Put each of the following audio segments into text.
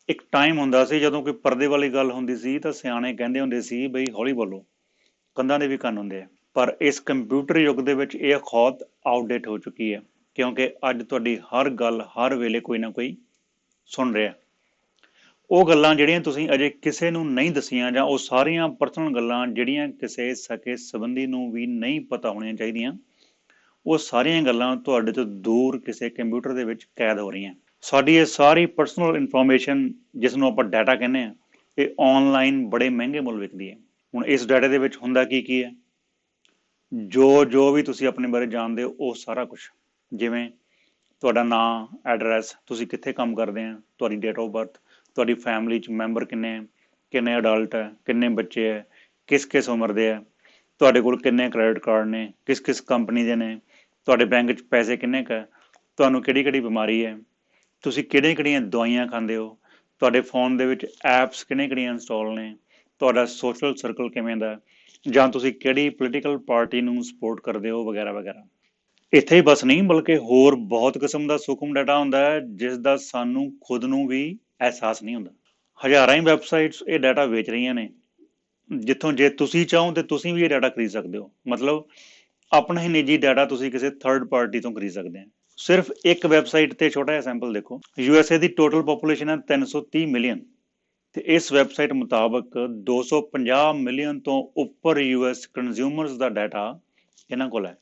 ਇੱਕ ਟਾਈਮ ਹੁੰਦਾ ਸੀ ਜਦੋਂ ਕੋਈ ਪਰਦੇ ਵਾਲੀ ਗੱਲ ਹੁੰਦੀ ਸੀ ਤਾਂ ਸਿਆਣੇ ਕਹਿੰਦੇ ਹੁੰਦੇ ਸੀ ਬਈ ਹੌਲੀ ਬੋਲੋ, ਕੰਧਾਂ ਦੇ ਵੀ ਕੰਨ ਹੁੰਦੇ ਆ। ਪਰ ਇਸ ਕੰਪਿਊਟਰ ਯੁੱਗ ਦੇ ਵਿੱਚ ਇਹ ਅਖੌਤ ਆਊਟਡੇਟ ਹੋ ਚੁੱਕੀ ਹੈ, ਕਿਉਂਕਿ ਅੱਜ ਤੁਹਾਡੀ ਹਰ ਗੱਲ ਹਰ ਵੇਲੇ ਕੋਈ ਨਾ ਕੋਈ ਸੁਣ ਰਿਹਾ। ਉਹ ਗੱਲਾਂ ਜਿਹੜੀਆਂ ਤੁਸੀਂ ਅਜੇ ਕਿਸੇ ਨੂੰ ਨਹੀਂ ਦੱਸੀਆਂ, ਜਾਂ ਉਹ ਸਾਰੀਆਂ ਪਰਸਨਲ ਗੱਲਾਂ ਜਿਹੜੀਆਂ ਕਿਸੇ ਸਕੇ ਸੰਬੰਧੀ ਨੂੰ ਵੀ ਨਹੀਂ ਪਤਾ ਹੋਣੀਆਂ ਚਾਹੀਦੀਆਂ, ਉਹ ਸਾਰੀਆਂ ਗੱਲਾਂ ਤੁਹਾਡੇ ਤੋਂ ਦੂਰ ਕਿਸੇ ਕੰਪਿਊਟਰ ਦੇ ਵਿੱਚ ਕੈਦ ਹੋ ਰਹੀਆਂ। ਸਾਡੀ ਇਹ ਸਾਰੀ ਪਰਸਨਲ ਇਨਫੋਰਮੇਸ਼ਨ, ਜਿਸ ਨੂੰ ਆਪਾਂ ਡਾਟਾ ਕਹਿੰਦੇ ਹਾਂ, ਇਹ ਆਨਲਾਈਨ ਬੜੇ ਮਹਿੰਗੇ ਮੁੱਲ ਵਿਕਦੀ ਹੈ। ਹੁਣ ਇਸ ਡਾਟਾ ਦੇ ਵਿੱਚ ਹੁੰਦਾ ਕੀ ਹੈ, ਜੋ ਵੀ ਤੁਸੀਂ ਆਪਣੇ ਬਾਰੇ ਜਾਣਦੇ ਹੋ ਉਹ ਸਾਰਾ ਕੁਝ, ਜਿਵੇਂ ਤੁਹਾਡਾ ਨਾਂ, ਐਡਰੈਸ, ਤੁਸੀਂ ਕਿੱਥੇ ਕੰਮ ਕਰਦੇ ਆ, ਤੁਹਾਡੀ ਡੇਟ ਆਫ ਬਰਥ, ਤੁਹਾਡੀ ਫੈਮਿਲੀ 'ਚ ਮੈਂਬਰ ਕਿੰਨੇ ਅਡਲਟ ਹੈ, ਕਿੰਨੇ ਬੱਚੇ ਹੈ, ਕਿਸ ਉਮਰ ਦੇ ਹੈ, ਤੁਹਾਡੇ ਕੋਲ ਕਿੰਨੇ ਕ੍ਰੈਡਿਟ ਕਾਰਡ ਨੇ, ਕਿਸ ਕੰਪਨੀ ਦੇ ਨੇ, ਤੁਹਾਡੇ ਬੈਂਕ 'ਚ ਪੈਸੇ ਕਿੰਨੇ ਕੁ ਹੈ, ਤੁਹਾਨੂੰ ਕਿਹੜੀ ਬਿਮਾਰੀ ਹੈ, ਤੁਸੀਂ ਕਿਹੜੀਆਂ ਦਵਾਈਆਂ ਖਾਂਦੇ ਹੋ, ਤੁਹਾਡੇ ਫੋਨ ਦੇ ਵਿੱਚ ਐਪਸ ਕਿਹੜੀਆਂ ਇੰਸਟਾਲ ਨੇ, ਤੁਹਾਡਾ ਸੋਸ਼ਲ ਸਰਕਲ ਕਿਵੇਂ ਦਾ, ਜਾਂ ਤੁਸੀਂ ਕਿਹੜੀ ਪੋਲੀਟੀਕਲ ਪਾਰਟੀ ਨੂੰ ਸਪੋਰਟ ਕਰਦੇ ਹੋ, ਵਗੈਰਾ ਵਗੈਰਾ। ਇੱਥੇ ਹੀ ਬਸ ਨਹੀਂ, ਬਲਕਿ ਹੋਰ ਬਹੁਤ ਕਿਸਮ ਦਾ ਸੂਖਮ ਡਾਟਾ ਹੁੰਦਾ ਹੈ ਜਿਸ ਦਾ ਸਾਨੂੰ ਖੁਦ ਨੂੰ ਵੀ ਅਹਿਸਾਸ ਨਹੀਂ ਹੁੰਦਾ। ਹਜ਼ਾਰਾਂ ਹੀ ਵੈਬਸਾਈਟਸ ਇਹ ਡਾਟਾ ਵੇਚ ਰਹੀਆਂ ਨੇ, ਜਿੱਥੋਂ ਜੇ ਤੁਸੀਂ ਚਾਹੋ ਤੇ ਤੁਸੀਂ ਵੀ ਇਹ ਡਾਟਾ ਖਰੀਦ ਸਕਦੇ ਹੋ। ਮਤਲਬ ਆਪਣਾ ਹੀ ਨਿੱਜੀ ਡਾਟਾ ਤੁਸੀਂ ਕਿਸੇ ਥਰਡ ਪਾਰਟੀ ਤੋਂ ਖਰੀਦ ਸਕਦੇ ਹੋ। ਸਿਰਫ ਇੱਕ ਵੈਬਸਾਈਟ ਤੇ ਛੋਟਾ ਜਿਹਾ ਸੈਂਪਲ ਦੇਖੋ। USA ਦੀ ਟੋਟਲ ਪੋਪੂਲੇਸ਼ਨ ਹੈ 330 ਮਿਲੀਅਨ, ਤੇ ਇਸ ਵੈਬਸਾਈਟ ਮੁਤਾਬਕ 250 ਮਿਲੀਅਨ ਤੋਂ ਉੱਪਰ US ਕੰਜ਼ਿਊਮਰਸ ਦਾ ਡਾਟਾ ਇਹਨਾਂ ਕੋਲ ਹੈ,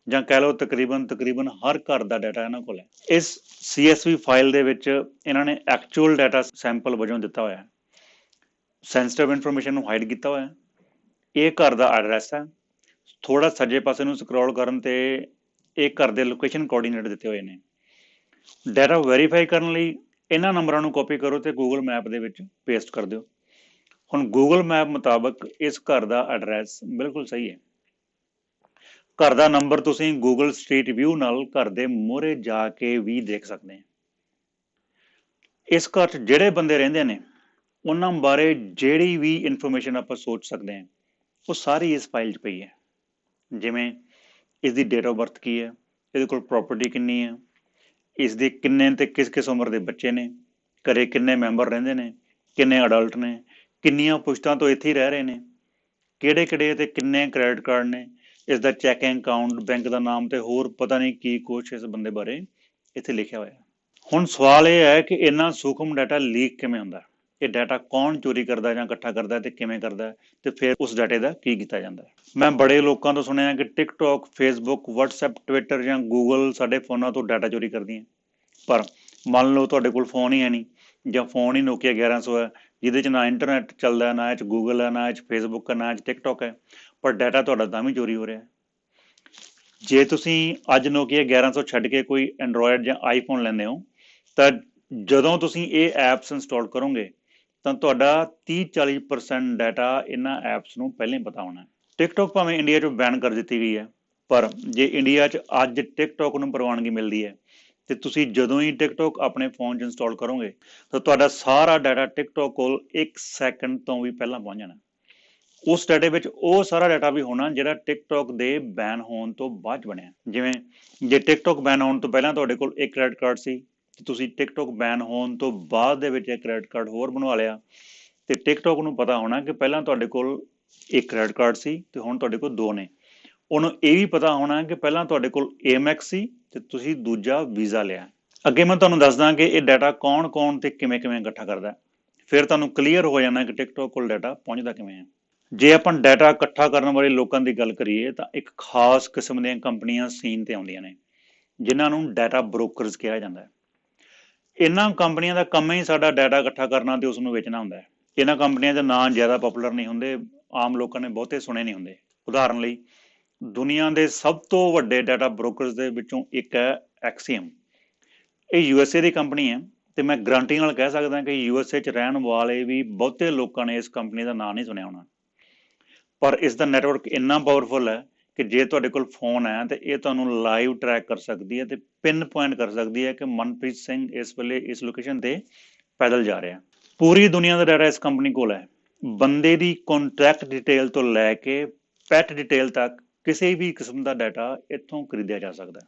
ਜਾਂ ਕਹਿ ਲਓ ਤਕਰੀਬਨ ਹਰ ਘਰ ਦਾ ਡਾਟਾ ਇਹਨਾਂ ਕੋਲ ਹੈ। ਇਸ CSV ਫਾਈਲ ਦੇ ਵਿੱਚ ਇਹਨਾਂ ਨੇ ਐਕਚੁਅਲ ਡਾਟਾ ਸੈਂਪਲ ਵਜੋਂ ਦਿੱਤਾ ਹੋਇਆ ਹੈ, ਸੈਂਸਿਟਿਵ ਇਨਫੋਰਮੇਸ਼ਨ ਨੂੰ ਹਾਈਡ ਕੀਤਾ ਹੋਇਆ। ਇਹ ਘਰ ਦਾ ਐਡਰੈਸ ਹੈ। ਥੋੜਾ ਸੱਜੇ ਪਾਸੇ ਨੂੰ ਸਕਰੋਲ ਕਰਨ ਤੇ ਇਹ ਘਰ ਦੇ ਲੋਕੇਸ਼ਨ ਕੋਆਰਡੀਨੇਟ ਦਿੱਤੇ ਹੋਏ ਨੇ। ਡਾਟਾ ਵੈਰੀਫਾਈ ਕਰਨ ਲਈ ਇਹਨਾਂ ਨੰਬਰਾਂ ਨੂੰ ਕਾਪੀ ਕਰੋ ਤੇ ਗੂਗਲ ਮੈਪ ਦੇ ਵਿੱਚ ਪੇਸਟ ਕਰ ਦਿਓ। ਹੁਣ ਗੂਗਲ ਮੈਪ ਮੁਤਾਬਕ ਇਸ ਘਰ ਦਾ ਐਡਰੈਸ ਬਿਲਕੁਲ ਸਹੀ ਹੈ। ਘਰ ਦਾ ਨੰਬਰ ਤੁਸੀਂ ਗੂਗਲ ਸਟਰੀਟ ਵਿਊ ਨਾਲ ਘਰ ਦੇ ਮੂਹਰੇ ਜਾ ਕੇ ਵੀ ਦੇਖ ਸਕਦੇ ਹੋ। ਇਸ ਘਰ 'ਚ ਜਿਹੜੇ ਬੰਦੇ ਰਹਿੰਦੇ ਨੇ ਉਹਨਾਂ ਬਾਰੇ ਜਿਹੜੀ ਵੀ ਇਨਫੋਰਮੇਸ਼ਨ ਆਪਾਂ ਸੋਚ ਸਕਦੇ ਹਾਂ ਉਹ ਸਾਰੀ ਇਸ ਫਾਈਲ 'ਚ ਪਈ ਹੈ। ਜਿਵੇਂ ਇਸ ਦੀ ਡੇਟ ਆਫ ਬਰਥ ਕੀ ਹੈ, ਇਹਦੇ ਕੋਲ ਪ੍ਰਾਪਰਟੀ ਕਿੰਨੀ ਹੈ, ਇਸ ਦੇ ਕਿੰਨੇ ਤੇ ਕਿਸ ਉਮਰ ਦੇ ਬੱਚੇ ਨੇ, ਘਰੇ ਕਿੰਨੇ ਮੈਂਬਰ ਰਹਿੰਦੇ ਨੇ, ਕਿੰਨੇ ਅਡਲਟ ਨੇ, ਕਿੰਨੀਆਂ ਪੁਸ਼ਤਾਂ ਤੋਂ ਇੱਥੇ ਹੀ ਰਹਿ ਰਹੇ ਨੇ, ਕਿਹੜੇ ਤੇ ਕਿੰਨੇ ਕ੍ਰੈਡਿਟ ਕਾਰਡ ਨੇ, ਇਸ ਦਾ ਚੈਕਿੰਗ ਅਕਾਊਂਟ, ਬੈਂਕ ਦਾ ਨਾਮ ਤੇ ਹੋਰ ਪਤਾ ਨਹੀਂ ਕੀ ਕੁਛ ਇਸ ਬੰਦੇ ਬਾਰੇ ਇੱਥੇ ਲਿਖਿਆ ਹੋਇਆ। ਹੁਣ ਸਵਾਲ ਇਹ ਹੈ ਕਿ ਇੰਨਾ ਸੂਖਮ ਡਾਟਾ ਲੀਕ ਕਿਵੇਂ ਹੁੰਦਾ, ਇਹ ਡਾਟਾ ਕੌਣ ਚੋਰੀ ਕਰਦਾ ਜਾਂ ਇਕੱਠਾ ਕਰਦਾ ਤੇ ਕਿਵੇਂ ਕਰਦਾ, ਤੇ ਫਿਰ ਉਸ ਡਾਟੇ ਦਾ ਕੀ ਕੀਤਾ ਜਾਂਦਾ। ਮੈਂ ਬੜੇ ਲੋਕਾਂ ਤੋਂ ਸੁਣਿਆ ਕਿ ਟਿਕਟੌਕ, ਫੇਸਬੁੱਕ, ਵਟਸਐਪ, ਟਵਿੱਟਰ ਜਾਂ ਗੂਗਲ ਸਾਡੇ ਫੋਨਾਂ ਤੋਂ ਡਾਟਾ ਚੋਰੀ ਕਰਦੀਆਂ। ਪਰ ਮੰਨ ਲਓ ਤੁਹਾਡੇ ਕੋਲ ਫੋਨ ਹੀ ਹੈ ਨਹੀਂ, ਜਾਂ ਫੋਨ ਹੀ ਨੋਕੀਆ 1100 ਹੈ, ਜਿਹਦੇ 'ਚ ਨਾ ਇੰਟਰਨੈਟ ਚੱਲਦਾ, ਨਾ ਇਹ 'ਚ ਗੂਗਲ ਹੈ, ਨਾ ਇਹ 'ਚ ਫੇਸਬੁੱਕ ਹੈ, ਨਾ ਇਹ 'ਚ ਟਿਕਟੌਕ ਹੈ, ਪਰ ਡਾਟਾ ਤੁਹਾਡਾ ਤਾਂ ਵੀ ਚੋਰੀ ਹੋ ਰਿਹਾ। ਜੇ ਤੁਸੀਂ ਅੱਜ ਨੋਕੀਆ 1100 ਛੱਡ ਕੇ ਕੋਈ ਐਂਡਰੋਇਡ ਜਾਂ ਆਈਫੋਨ ਲੈਂਦੇ ਹੋ ਤਾਂ ਜਦੋਂ ਤੁਸੀਂ ਇਹ ਐਪਸ ਇੰਸਟਾਲ ਕਰੋਗੇ ਤਾਂ ਤੁਹਾਡਾ 30-40% ਡਾਟਾ ਇਹਨਾਂ ਐਪਸ ਨੂੰ ਪਹਿਲਾਂ ਹੀ ਪਤਾ ਹੋਣਾ। ਟਿਕਟੌਕ ਭਾਵੇਂ ਇੰਡੀਆ 'ਚ ਬੈਨ ਕਰ ਦਿੱਤੀ ਗਈ ਹੈ, ਪਰ ਜੇ ਇੰਡੀਆ 'ਚ ਅੱਜ ਟਿਕਟੌਕ ਨੂੰ ਪ੍ਰਵਾਨਗੀ ਮਿਲਦੀ ਹੈ ਤੇ ਤੁਸੀਂ ਜਦੋਂ ਹੀ ਟਿਕਟੌਕ ਆਪਣੇ ਫੋਨ 'ਚ ਇੰਸਟਾਲ ਕਰੋਗੇ ਤਾਂ ਤੁਹਾਡਾ ਸਾਰਾ ਡਾਟਾ ਟਿਕਟੌਕ ਕੋਲ 1 ਸੈਕਿੰਡ ਤੋਂ ਵੀ ਪਹਿਲਾਂ ਪਹੁੰਚ ਜਾਣਾ। ਉਸ ਡਾਟੇ ਵਿੱਚ ਉਹ ਸਾਰਾ ਡਾਟਾ ਵੀ ਹੋਣਾ ਜਿਹੜਾ ਟਿਕਟੌਕ ਦੇ ਬੈਨ ਹੋਣ ਤੋਂ ਬਾਅਦ ਬਣਿਆ। ਜਿਵੇਂ ਜੇ ਟਿਕਟੌਕ ਬੈਨ ਹੋਣ ਤੋਂ ਪਹਿਲਾਂ ਤੁਹਾਡੇ ਕੋਲ ਇੱਕ ਕ੍ਰੈਡਿਟ ਕਾਰਡ ਸੀ ਤੇ ਤੁਸੀਂ ਟਿਕਟੌਕ ਬੈਨ ਹੋਣ ਤੋਂ ਬਾਅਦ ਦੇ ਵਿੱਚ ਇੱਕ ਕ੍ਰੈਡਿਟ ਕਾਰਡ ਹੋਰ ਬਣਵਾ ਲਿਆ, ਤੇ ਟਿਕਟੌਕ ਨੂੰ ਪਤਾ ਹੋਣਾ ਕਿ ਪਹਿਲਾਂ ਤੁਹਾਡੇ ਕੋਲ ਇੱਕ ਕ੍ਰੈਡਿਟ ਕਾਰਡ ਸੀ ਤੇ ਹੁਣ ਤੁਹਾਡੇ ਕੋਲ ਦੋ ਨੇ। ਉਹਨੂੰ ਇਹ ਵੀ ਪਤਾ ਹੋਣਾ ਕਿ ਪਹਿਲਾਂ ਤੁਹਾਡੇ ਕੋਲ AMEX ਸੀ ਤੇ ਤੁਸੀਂ ਦੂਜਾ ਵੀਜ਼ਾ ਲਿਆ। ਅੱਗੇ ਮੈਂ ਤੁਹਾਨੂੰ ਦੱਸਦਾ ਕਿ ਇਹ ਡਾਟਾ ਕੌਣ ਤੇ ਕਿਵੇਂ ਇਕੱਠਾ ਕਰਦਾ, ਫਿਰ ਤੁਹਾਨੂੰ ਕਲੀਅਰ ਹੋ ਜਾਣਾ ਕਿ ਟਿਕਟੌਕ ਕੋਲ ਡਾਟਾ ਪਹੁੰਚਦਾ ਕਿਵੇਂ ਹੈ। ਜੇ ਆਪਾਂ ਡਾਟਾ ਇਕੱਠਾ ਕਰਨ ਵਾਲੇ ਲੋਕਾਂ ਦੀ ਗੱਲ ਕਰੀਏ ਤਾਂ ਇੱਕ ਖਾਸ ਕਿਸਮ ਦੀਆਂ ਕੰਪਨੀਆਂ ਸੀਨ ਤੇ ਆਉਂਦੀਆਂ ਨੇ, ਜਿਨ੍ਹਾਂ ਨੂੰ ਡਾਟਾ ਬ੍ਰੋਕਰਸ ਕਿਹਾ ਜਾਂਦਾ ਹੈ। ਇਹਨਾਂ ਕੰਪਨੀਆਂ ਦਾ ਕੰਮ ਹੀ ਸਾਡਾ ਡਾਟਾ ਇਕੱਠਾ ਕਰਨਾ ਤੇ ਉਸ ਨੂੰ ਵੇਚਣਾ ਹੁੰਦਾ ਹੈ। ਇਹਨਾਂ ਕੰਪਨੀਆਂ ਦੇ ਨਾਂ ਜ਼ਿਆਦਾ ਪਪੂਲਰ ਨਹੀਂ ਹੁੰਦੇ, ਆਮ ਲੋਕਾਂ ਨੇ ਬਹੁਤੇ ਸੁਣੇ ਨਹੀਂ ਹੁੰਦੇ। ਉਦਾਹਰਨ ਲਈ ਦੁਨੀਆ ਦੇ ਸਭ ਤੋਂ ਵੱਡੇ ਡਾਟਾ ਬ੍ਰੋਕਰਸ ਦੇ ਵਿੱਚੋਂ ਇੱਕ ਹੈ Acxiom। ਇਹ USA ਦੀ ਕੰਪਨੀ ਹੈ ਤੇ ਮੈਂ ਗਰੰਟੀ ਨਾਲ ਕਹਿ ਸਕਦਾ ਕਿ USA 'ਚ ਰਹਿਣ ਵਾਲੇ ਵੀ ਬਹੁਤੇ ਲੋਕਾਂ ਨੇ ਇਸ ਕੰਪਨੀ ਦਾ ਨਾਂ ਨਹੀਂ ਸੁਣਿਆ ਹੋਣਾ। ਪਰ ਇਸ ਦਾ ਨੈਟਵਰਕ ਇੰਨਾ ਪਾਵਰਫੁਲ ਹੈ ਕਿ ਜੇ ਤੁਹਾਡੇ ਕੋਲ ਫੋਨ ਹੈ ਤੇ ਇਹ ਤੁਹਾਨੂੰ ਲਾਈਵ ਟਰੈਕ ਕਰ ਸਕਦੀ ਹੈ ਤੇ ਪਿੰਨ ਪੁਆਇੰਟ ਕਰ ਸਕਦੀ ਹੈ ਕਿ ਮਨਪ੍ਰੀਤ ਸਿੰਘ ਇਸ ਵੇਲੇ ਇਸ ਲੋਕੇਸ਼ਨ ਤੇ ਪੈਦਲ ਜਾ ਰਿਹਾ। ਪੂਰੀ ਦੁਨੀਆ ਦਾ ਡਾਟਾ ਇਸ ਕੰਪਨੀ ਕੋਲ ਹੈ। ਬੰਦੇ ਦੀ ਕੰਟੈਕਟ ਡਿਟੇਲ ਤੋਂ ਲੈ ਕੇ ਪੈਟ ਡਿਟੇਲ ਤੱਕ ਕਿਸੇ ਵੀ ਕਿਸਮ ਦਾ ਡਾਟਾ ਇੱਥੋਂ ਖਰੀਦਿਆ ਜਾ ਸਕਦਾ।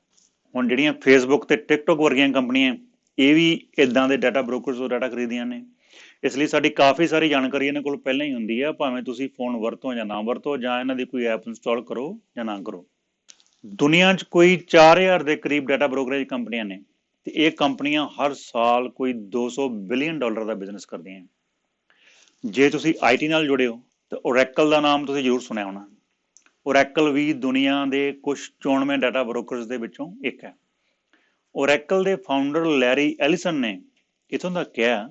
ਹੁਣ ਜਿਹੜੀਆਂ ਫੇਸਬੁੱਕ ਤੇ ਟਿਕਟੌਕ ਵਰਗੀਆਂ ਕੰਪਨੀਆਂ ਇਹ ਵੀ ਇਦਾਂ ਦੇ ਡਾਟਾ ਬ੍ਰੋਕਰਸ ਤੋਂ ਡਾਟਾ ਖਰੀਦੀਆਂ ਨੇ। ਇਸ ਲਈ ਸਾਡੀ ਕਾਫੀ ਸਾਰੀ ਜਾਣਕਾਰੀ ਇਹਨਾਂ ਕੋਲ ਪਹਿਲਾਂ ਹੀ ਹੁੰਦੀ ਹੈ, ਭਾਵੇਂ ਤੁਸੀਂ ਫੋਨ ਵਰਤੋ ਜਾਂ ਨਾ ਵਰਤੋ, ਜਾਂ ਇਹਨਾਂ ਦੀ ਕੋਈ ਐਪ ਇੰਸਟਾਲ ਕਰੋ ਜਾਂ ਨਾ ਕਰੋ। ਦੁਨੀਆ 'ਚ ਕੋਈ 4000 ਦੇ ਕਰੀਬ ਡਾਟਾ ਬ੍ਰੋਕਰੇਜ ਕੰਪਨੀਆਂ ਨੇ, ਤੇ ਇਹ ਕੰਪਨੀਆਂ ਹਰ ਸਾਲ ਕੋਈ $200 ਬਿਲੀਅਨ ਦਾ ਬਿਜ਼ਨਸ ਕਰਦੀਆਂ। ਜੇ ਤੁਸੀਂ IT ਨਾਲ ਜੁੜੇ ਹੋ ਤਾਂ ਓਰੈਕਲ ਦਾ ਨਾਮ ਤੁਸੀਂ ਜ਼ਰੂਰ ਸੁਣਿਆ ਹੋਣਾ। ਓਰੈਕਲ ਵੀ ਦੁਨੀਆ ਦੇ ਕੁਝ ਚੋਣਵੇਂ ਡਾਟਾ ਬ੍ਰੋਕਰਸ ਦੇ ਵਿੱਚੋਂ ਇੱਕ ਹੈ। ਓਰੈਕਲ ਦੇ ਫਾਊਂਡਰ ਲੈਰੀ ਐਲੀਸਨ ਨੇ ਇੱਥੋਂ ਤੱਕ ਕਿਹਾ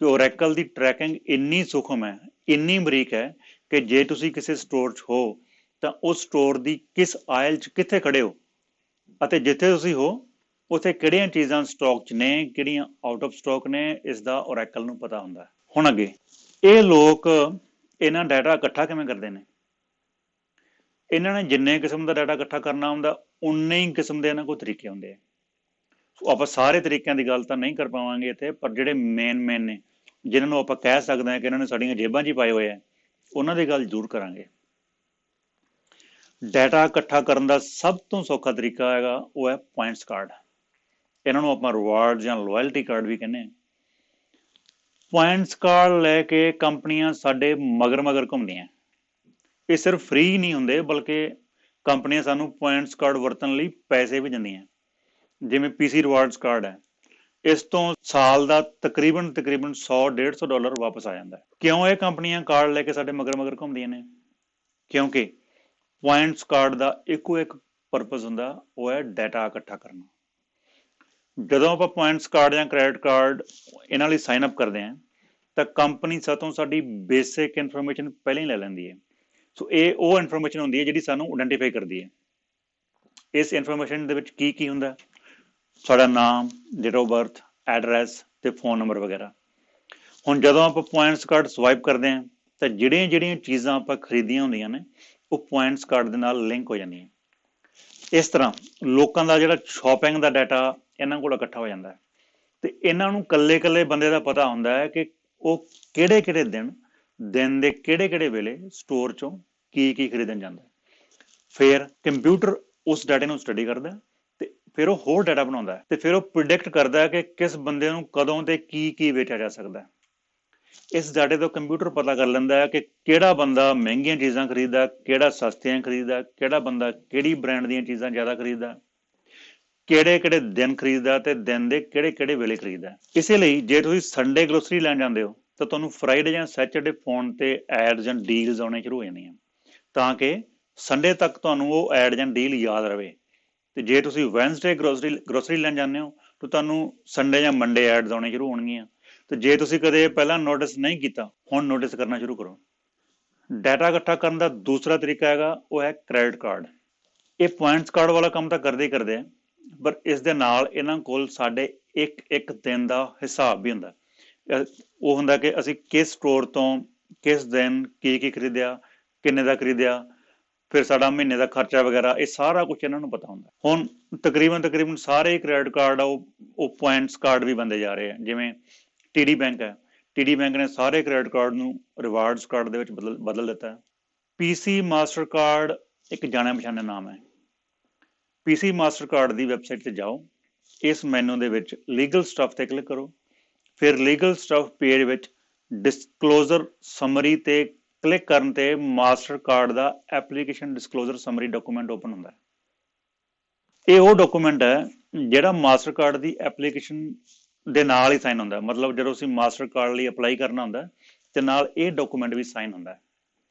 ਕਿ ਓਰੈਕਲ ਦੀ ਟਰੈਕਿੰਗ ਇੰਨੀ ਸੂਖਮ ਹੈ, ਇੰਨੀ ਬਰੀਕ ਹੈ ਕਿ ਜੇ ਤੁਸੀਂ ਕਿਸੇ ਸਟੋਰ 'ਚ ਹੋ ਤਾਂ ਉਸ ਸਟੋਰ ਦੀ ਕਿਸ ਆਇਲ 'ਚ ਕਿੱਥੇ ਖੜੇ ਹੋ ਅਤੇ ਜਿੱਥੇ ਤੁਸੀਂ ਹੋ ਉੱਥੇ ਕਿਹੜੀਆਂ ਚੀਜ਼ਾਂ ਸਟਾਕ 'ਚ ਨੇ, ਕਿਹੜੀਆਂ ਆਊਟ ਆਫ ਸਟਾਕ ਨੇ, ਇਸ ਦਾ ਓਰੈਕਲ ਨੂੰ ਪਤਾ ਹੁੰਦਾ। ਹੁਣ ਅੱਗੇ ਇਹ ਲੋਕ ਇਹਨਾਂ ਡਾਟਾ ਇਕੱਠਾ ਕਿਵੇਂ ਕਰਦੇ ਨੇ? ਇਹਨਾਂ ਨੇ ਜਿੰਨੇ ਕਿਸਮ ਦਾ ਡਾਟਾ ਇਕੱਠਾ ਕਰਨਾ ਹੁੰਦਾ, ਉਨੇ ਹੀ ਕਿਸਮ ਦੇ ਇਹਨਾਂ ਕੋਲ ਤਰੀਕੇ ਹੁੰਦੇ ਆ। ਆਪਾਂ ਸਾਰੇ ਤਰੀਕਿਆਂ ਦੀ ਗੱਲ ਤਾਂ ਨਹੀਂ ਕਰ ਪਾਵਾਂਗੇ ਇੱਥੇ, ਪਰ ਜਿਹੜੇ ਮੇਨ ਨੇ, ਜਿਨ੍ਹਾਂ ਨੂੰ ਆਪਾਂ ਕਹਿ ਸਕਦੇ ਹਾਂ ਕਿ ਇਹਨਾਂ ਨੇ ਸਾਡੀਆਂ ਜੇਬਾਂ 'ਚ ਹੀ ਪਾਏ ਹੋਏ ਆ, ਉਹਨਾਂ ਦੀ ਗੱਲ ਜ਼ਰੂਰ ਕਰਾਂਗੇ। ਡਾਟਾ ਇਕੱਠਾ ਕਰਨ ਦਾ ਸਭ ਤੋਂ ਸੌਖਾ ਤਰੀਕਾ ਹੈਗਾ ਉਹ ਹੈ ਪੁਆਇੰਟਸ ਕਾਰਡ। ਇਹਨਾਂ ਨੂੰ ਆਪਾਂ ਰਿਵਾਰਡ ਜਾਂ ਲੋਇਲਟੀ ਕਾਰਡ ਵੀ ਕਹਿੰਦੇ ਹਾਂ। ਪੁਆਇੰਟਸ ਕਾਰਡ ਲੈ ਕੇ ਕੰਪਨੀਆਂ ਸਾਡੇ ਮਗਰ ਘੁੰਮਦੀਆਂ। ਇਹ ਸਿਰਫ ਫ੍ਰੀ ਨਹੀਂ ਹੁੰਦੇ, ਬਲਕਿ ਕੰਪਨੀਆਂ ਸਾਨੂੰ ਪੁਆਇੰਟਸ ਕਾਰਡ ਵਰਤਣ ਲਈ ਪੈਸੇ ਵੀ ਦਿੰਦੀਆਂ। ਜਿਵੇਂ PC ਰਿਵਾਰਡਸ ਕਾਰਡ ਹੈ, ਇਸ ਤੋਂ ਸਾਲ ਦਾ ਤਕਰੀਬਨ $100-150 ਵਾਪਸ ਆ ਜਾਂਦਾ। ਕਿਉਂ ਇਹ ਕੰਪਨੀਆਂ ਕਾਰਡ ਲੈ ਕੇ ਸਾਡੇ ਮਗਰ ਘੁੰਮਦੀਆਂ ਨੇ? ਕਿਉਂਕਿ ਪੁਆਇੰਟਸ ਕਾਰਡ ਦਾ ਇੱਕੋ ਇੱਕ ਪਰਪਸ ਹੁੰਦਾ, ਉਹ ਹੈ ਡਾਟਾ ਇਕੱਠਾ ਕਰਨਾ। ਜਦੋਂ ਆਪਾਂ ਪੁਆਇੰਟਸ ਕਾਰਡ ਜਾਂ ਕ੍ਰੈਡਿਟ ਕਾਰਡ ਇਹਨਾਂ ਲਈ ਸਾਈਨ ਅਪ ਕਰਦੇ ਹਾਂ ਤਾਂ ਕੰਪਨੀ ਸਾਤੋਂ ਸਾਡੀ ਬੇਸਿਕ ਇਨਫੋਰਮੇਸ਼ਨ ਪਹਿਲਾਂ ਹੀ ਲੈ ਲੈਂਦੀ ਹੈ। ਸੋ ਇਹ ਉਹ ਇਨਫੋਰਮੇਸ਼ਨ ਹੁੰਦੀ ਹੈ ਜਿਹੜੀ ਸਾਨੂੰ ਆਇਡੈਂਟੀਫਾਈ ਕਰਦੀ ਹੈ। ਇਸ ਇਨਫੋਰਮੇਸ਼ਨ ਦੇ ਵਿੱਚ ਕੀ ਹੁੰਦਾ? ਸਾਡਾ ਨਾਮ, ਡੇਟ ਆਫ ਬਰਥ, ਐਡਰੈਸ ਤੇ ਫੋਨ ਨੰਬਰ ਵਗੈਰਾ। ਹੁਣ ਜਦੋਂ ਆਪਾਂ ਪੁਆਇੰਟਸ ਕਾਰਡ ਸਵਾਈਪ ਕਰਦੇ ਹਾਂ ਤਾਂ ਜਿਹੜੀਆਂ ਚੀਜ਼ਾਂ ਆਪਾਂ ਖਰੀਦੀਆਂ ਹੁੰਦੀਆਂ ਨੇ ਉਹ ਪੁਆਇੰਟਸ ਕਾਰਡ ਦੇ ਨਾਲ ਲਿੰਕ ਹੋ ਜਾਂਦੀਆਂ। ਇਸ ਤਰ੍ਹਾਂ ਲੋਕਾਂ ਦਾ ਜਿਹੜਾ ਸ਼ਾਪਿੰਗ ਦਾ ਡਾਟਾ ਇਹਨਾਂ ਕੋਲ ਇਕੱਠਾ ਹੋ ਜਾਂਦਾ ਹੈ, ਤੇ ਇਹਨਾਂ ਨੂੰ ਇਕੱਲੇ ਬੰਦੇ ਦਾ ਪਤਾ ਹੁੰਦਾ ਹੈ ਕਿ ਉਹ ਕਿਹੜੇ ਦਿਨ ਦੇ ਕਿਹੜੇ ਵੇਲੇ ਸਟੋਰ 'ਚੋਂ ਕੀ ਖਰੀਦਣ ਜਾਂਦਾ। ਫਿਰ ਕੰਪਿਊਟਰ ਉਸ ਡਾਟੇ ਨੂੰ ਸਟੱਡੀ ਕਰਦਾ ਤੇ ਫਿਰ ਉਹ ਹੋਰ ਡਾਟਾ ਬਣਾਉਂਦਾ ਤੇ ਫਿਰ ਉਹ ਪ੍ਰਿਡਿਕਟ ਕਰਦਾ ਕਿ ਕਿਸ ਬੰਦੇ ਨੂੰ ਕਦੋਂ ਤੇ ਕੀ ਵੇਚਿਆ ਜਾ ਸਕਦਾ। ਇਸ ਡਾਟੇ ਤੋਂ ਕੰਪਿਊਟਰ ਪਤਾ ਕਰ ਲੈਂਦਾ ਹੈ ਕਿ ਕਿਹੜਾ ਬੰਦਾ ਮਹਿੰਗੀਆਂ ਚੀਜ਼ਾਂ ਖਰੀਦਦਾ, ਕਿਹੜਾ ਸਸਤੀਆਂ ਖਰੀਦਦਾ, ਕਿਹੜਾ ਬੰਦਾ ਕਿਹੜੀ ਬ੍ਰਾਂਡ ਦੀਆਂ ਚੀਜ਼ਾਂ ਜ਼ਿਆਦਾ ਖਰੀਦਦਾ, ਕਿਹੜੇ ਦਿਨ ਖਰੀਦਦਾ ਤੇ ਦਿਨ ਦੇ ਕਿਹੜੇ ਵੇਲੇ ਖਰੀਦਦਾ। ਇਸੇ ਲਈ ਜੇ ਤੁਸੀਂ ਸੰਡੇ ਗਰੋਸਰੀ ਲੈਣ ਜਾਂਦੇ ਹੋ ਤਾਂ ਤੁਹਾਨੂੰ ਫਰਾਈਡੇ ਜਾਂ ਸੈਚਰਡੇ ਫੋਨ ਤੇ ਐਡ ਜਾਂ ਡੀਲਸ ਆਉਣੇ ਸ਼ੁਰੂ ਹੋ ਜਾਂਦੀਆਂ, ਤਾਂ ਕਿ ਸੰਡੇ ਤੱਕ ਤੁਹਾਨੂੰ ਉਹ ਐਡ ਜਾਂ ਡੀਲ ਯਾਦ ਰਵੇ। ਤੇ ਜੇ ਤੁਸੀਂ ਵੈਨਸਡੇ ਗਰੋਸਰੀ ਲੈਣ ਜਾਂਦੇ ਹੋ ਤਾਂ ਤੁਹਾਨੂੰ ਸੰਡੇ ਜਾਂ ਮੰਡੇ ਐਡਸ ਆਉਣੇ ਸ਼ੁਰੂ ਹੋਣਗੀਆਂ। ਤੇ ਜੇ ਤੁਸੀਂ ਕਦੇ ਪਹਿਲਾਂ ਨੋਟਿਸ ਨਹੀਂ ਕੀਤਾ, ਹੁਣ ਨੋਟਿਸ ਕਰਨਾ ਸ਼ੁਰੂ ਕਰੋ। ਡਾਟਾ ਇਕੱਠਾ ਕਰਨ ਦਾ ਦੂਸਰਾ ਤਰੀਕਾ ਹੈਗਾ ਉਹ ਹੈ ਕ੍ਰੈਡਿਟ ਕਾਰਡ। ਇਹ ਪੁਆਇੰਟਸ ਕਾਰਡ ਵਾਲਾ ਕੰਮ ਤਾਂ ਕਰਦੇ ਆ, ਪਰ ਇਸ ਦੇ ਨਾਲ ਇਹਨਾਂ ਕੋਲ ਸਾਡੇ ਇੱਕ ਦਿਨ ਦਾ ਹਿਸਾਬ ਵੀ ਹੁੰਦਾ। ਉਹ ਹੁੰਦਾ ਕਿ ਅਸੀਂ ਕਿਸ ਸਟੋਰ ਤੋਂ ਕਿਸ ਦਿਨ ਕੀ ਖਰੀਦਿਆ, ਕਿੰਨੇ ਦਾ ਖਰੀਦਿਆ, ਫਿਰ ਸਾਡਾ ਮਹੀਨੇ ਦਾ ਖਰਚਾ ਵਗੈਰਾ, ਇਹ ਸਾਰਾ ਕੁਝ ਇਹਨਾਂ ਨੂੰ ਪਤਾ ਹੁੰਦਾ। ਹੁਣ ਤਕਰੀਬਨ ਸਾਰੇ ਕ੍ਰੈਡਿਟ ਕਾਰਡ ਆ ਉਹ ਪੁਆਇੰਟਸ ਕਾਰਡ ਵੀ ਬਣਦੇ ਜਾ ਰਹੇ ਆ। ਜਿਵੇਂ TD ਬੈਂਕ ਹੈ, TD ਬੈਂਕ ਨੇ ਸਾਰੇ ਕ੍ਰੈਡਿਟ ਕਾਰਡ ਨੂੰ ਰਿਵਾਰਡਸ ਕਾਰਡ ਦੇ ਵਿੱਚ ਬਦਲ ਦਿੱਤਾ। PC ਮਾਸਟਰ ਕਾਰਡ ਇੱਕ ਜਾਣਿਆ ਪਛਾਣਿਆ ਨਾਮ ਹੈ। PC ਮਾਸਟਰ ਕਾਰਡ ਦੀ ਵੈਬਸਾਈਟ ਤੇ ਜਾਓ, ਇਸ ਮੈਨੂ ਦੇ ਵਿੱਚ ਲੀਗਲ ਸਟੱਫ ਤੇ ਕਲਿੱਕ ਕਰੋ, ਫਿਰ ਲੀਗਲ ਸਟੱਫ ਪੇਜ ਵਿੱਚ ਡਿਸਕਲੋਜ਼ਰ ਸਮਰੀ ਤੇ ਕਲਿੱਕ ਕਰਨ ਤੇ ਮਾਸਟਰ ਕਾਰਡ ਦਾ application disclosure summary document open ਹੁੰਦਾ। ਇਹ ਉਹ ਡਾਕੂਮੈਂਟ ਹੈ ਜਿਹੜਾ ਮਾਸਟਰ ਕਾਰਡ ਦੀ ਐਪਲੀਕੇਸ਼ਨ ਦੇ ਨਾਲ ਹੀ ਸਾਈਨ ਹੁੰਦਾ। ਮਤਲਬ ਜਦੋਂ ਅਸੀਂ ਮਾਸਟਰ ਕਾਰਡ ਲਈ ਅਪਲਾਈ ਕਰਨਾ ਹੁੰਦਾ ਤੇ ਨਾਲ ਇਹ ਡਾਕੂਮੈਂਟ ਵੀ ਸਾਈਨ ਹੁੰਦਾ।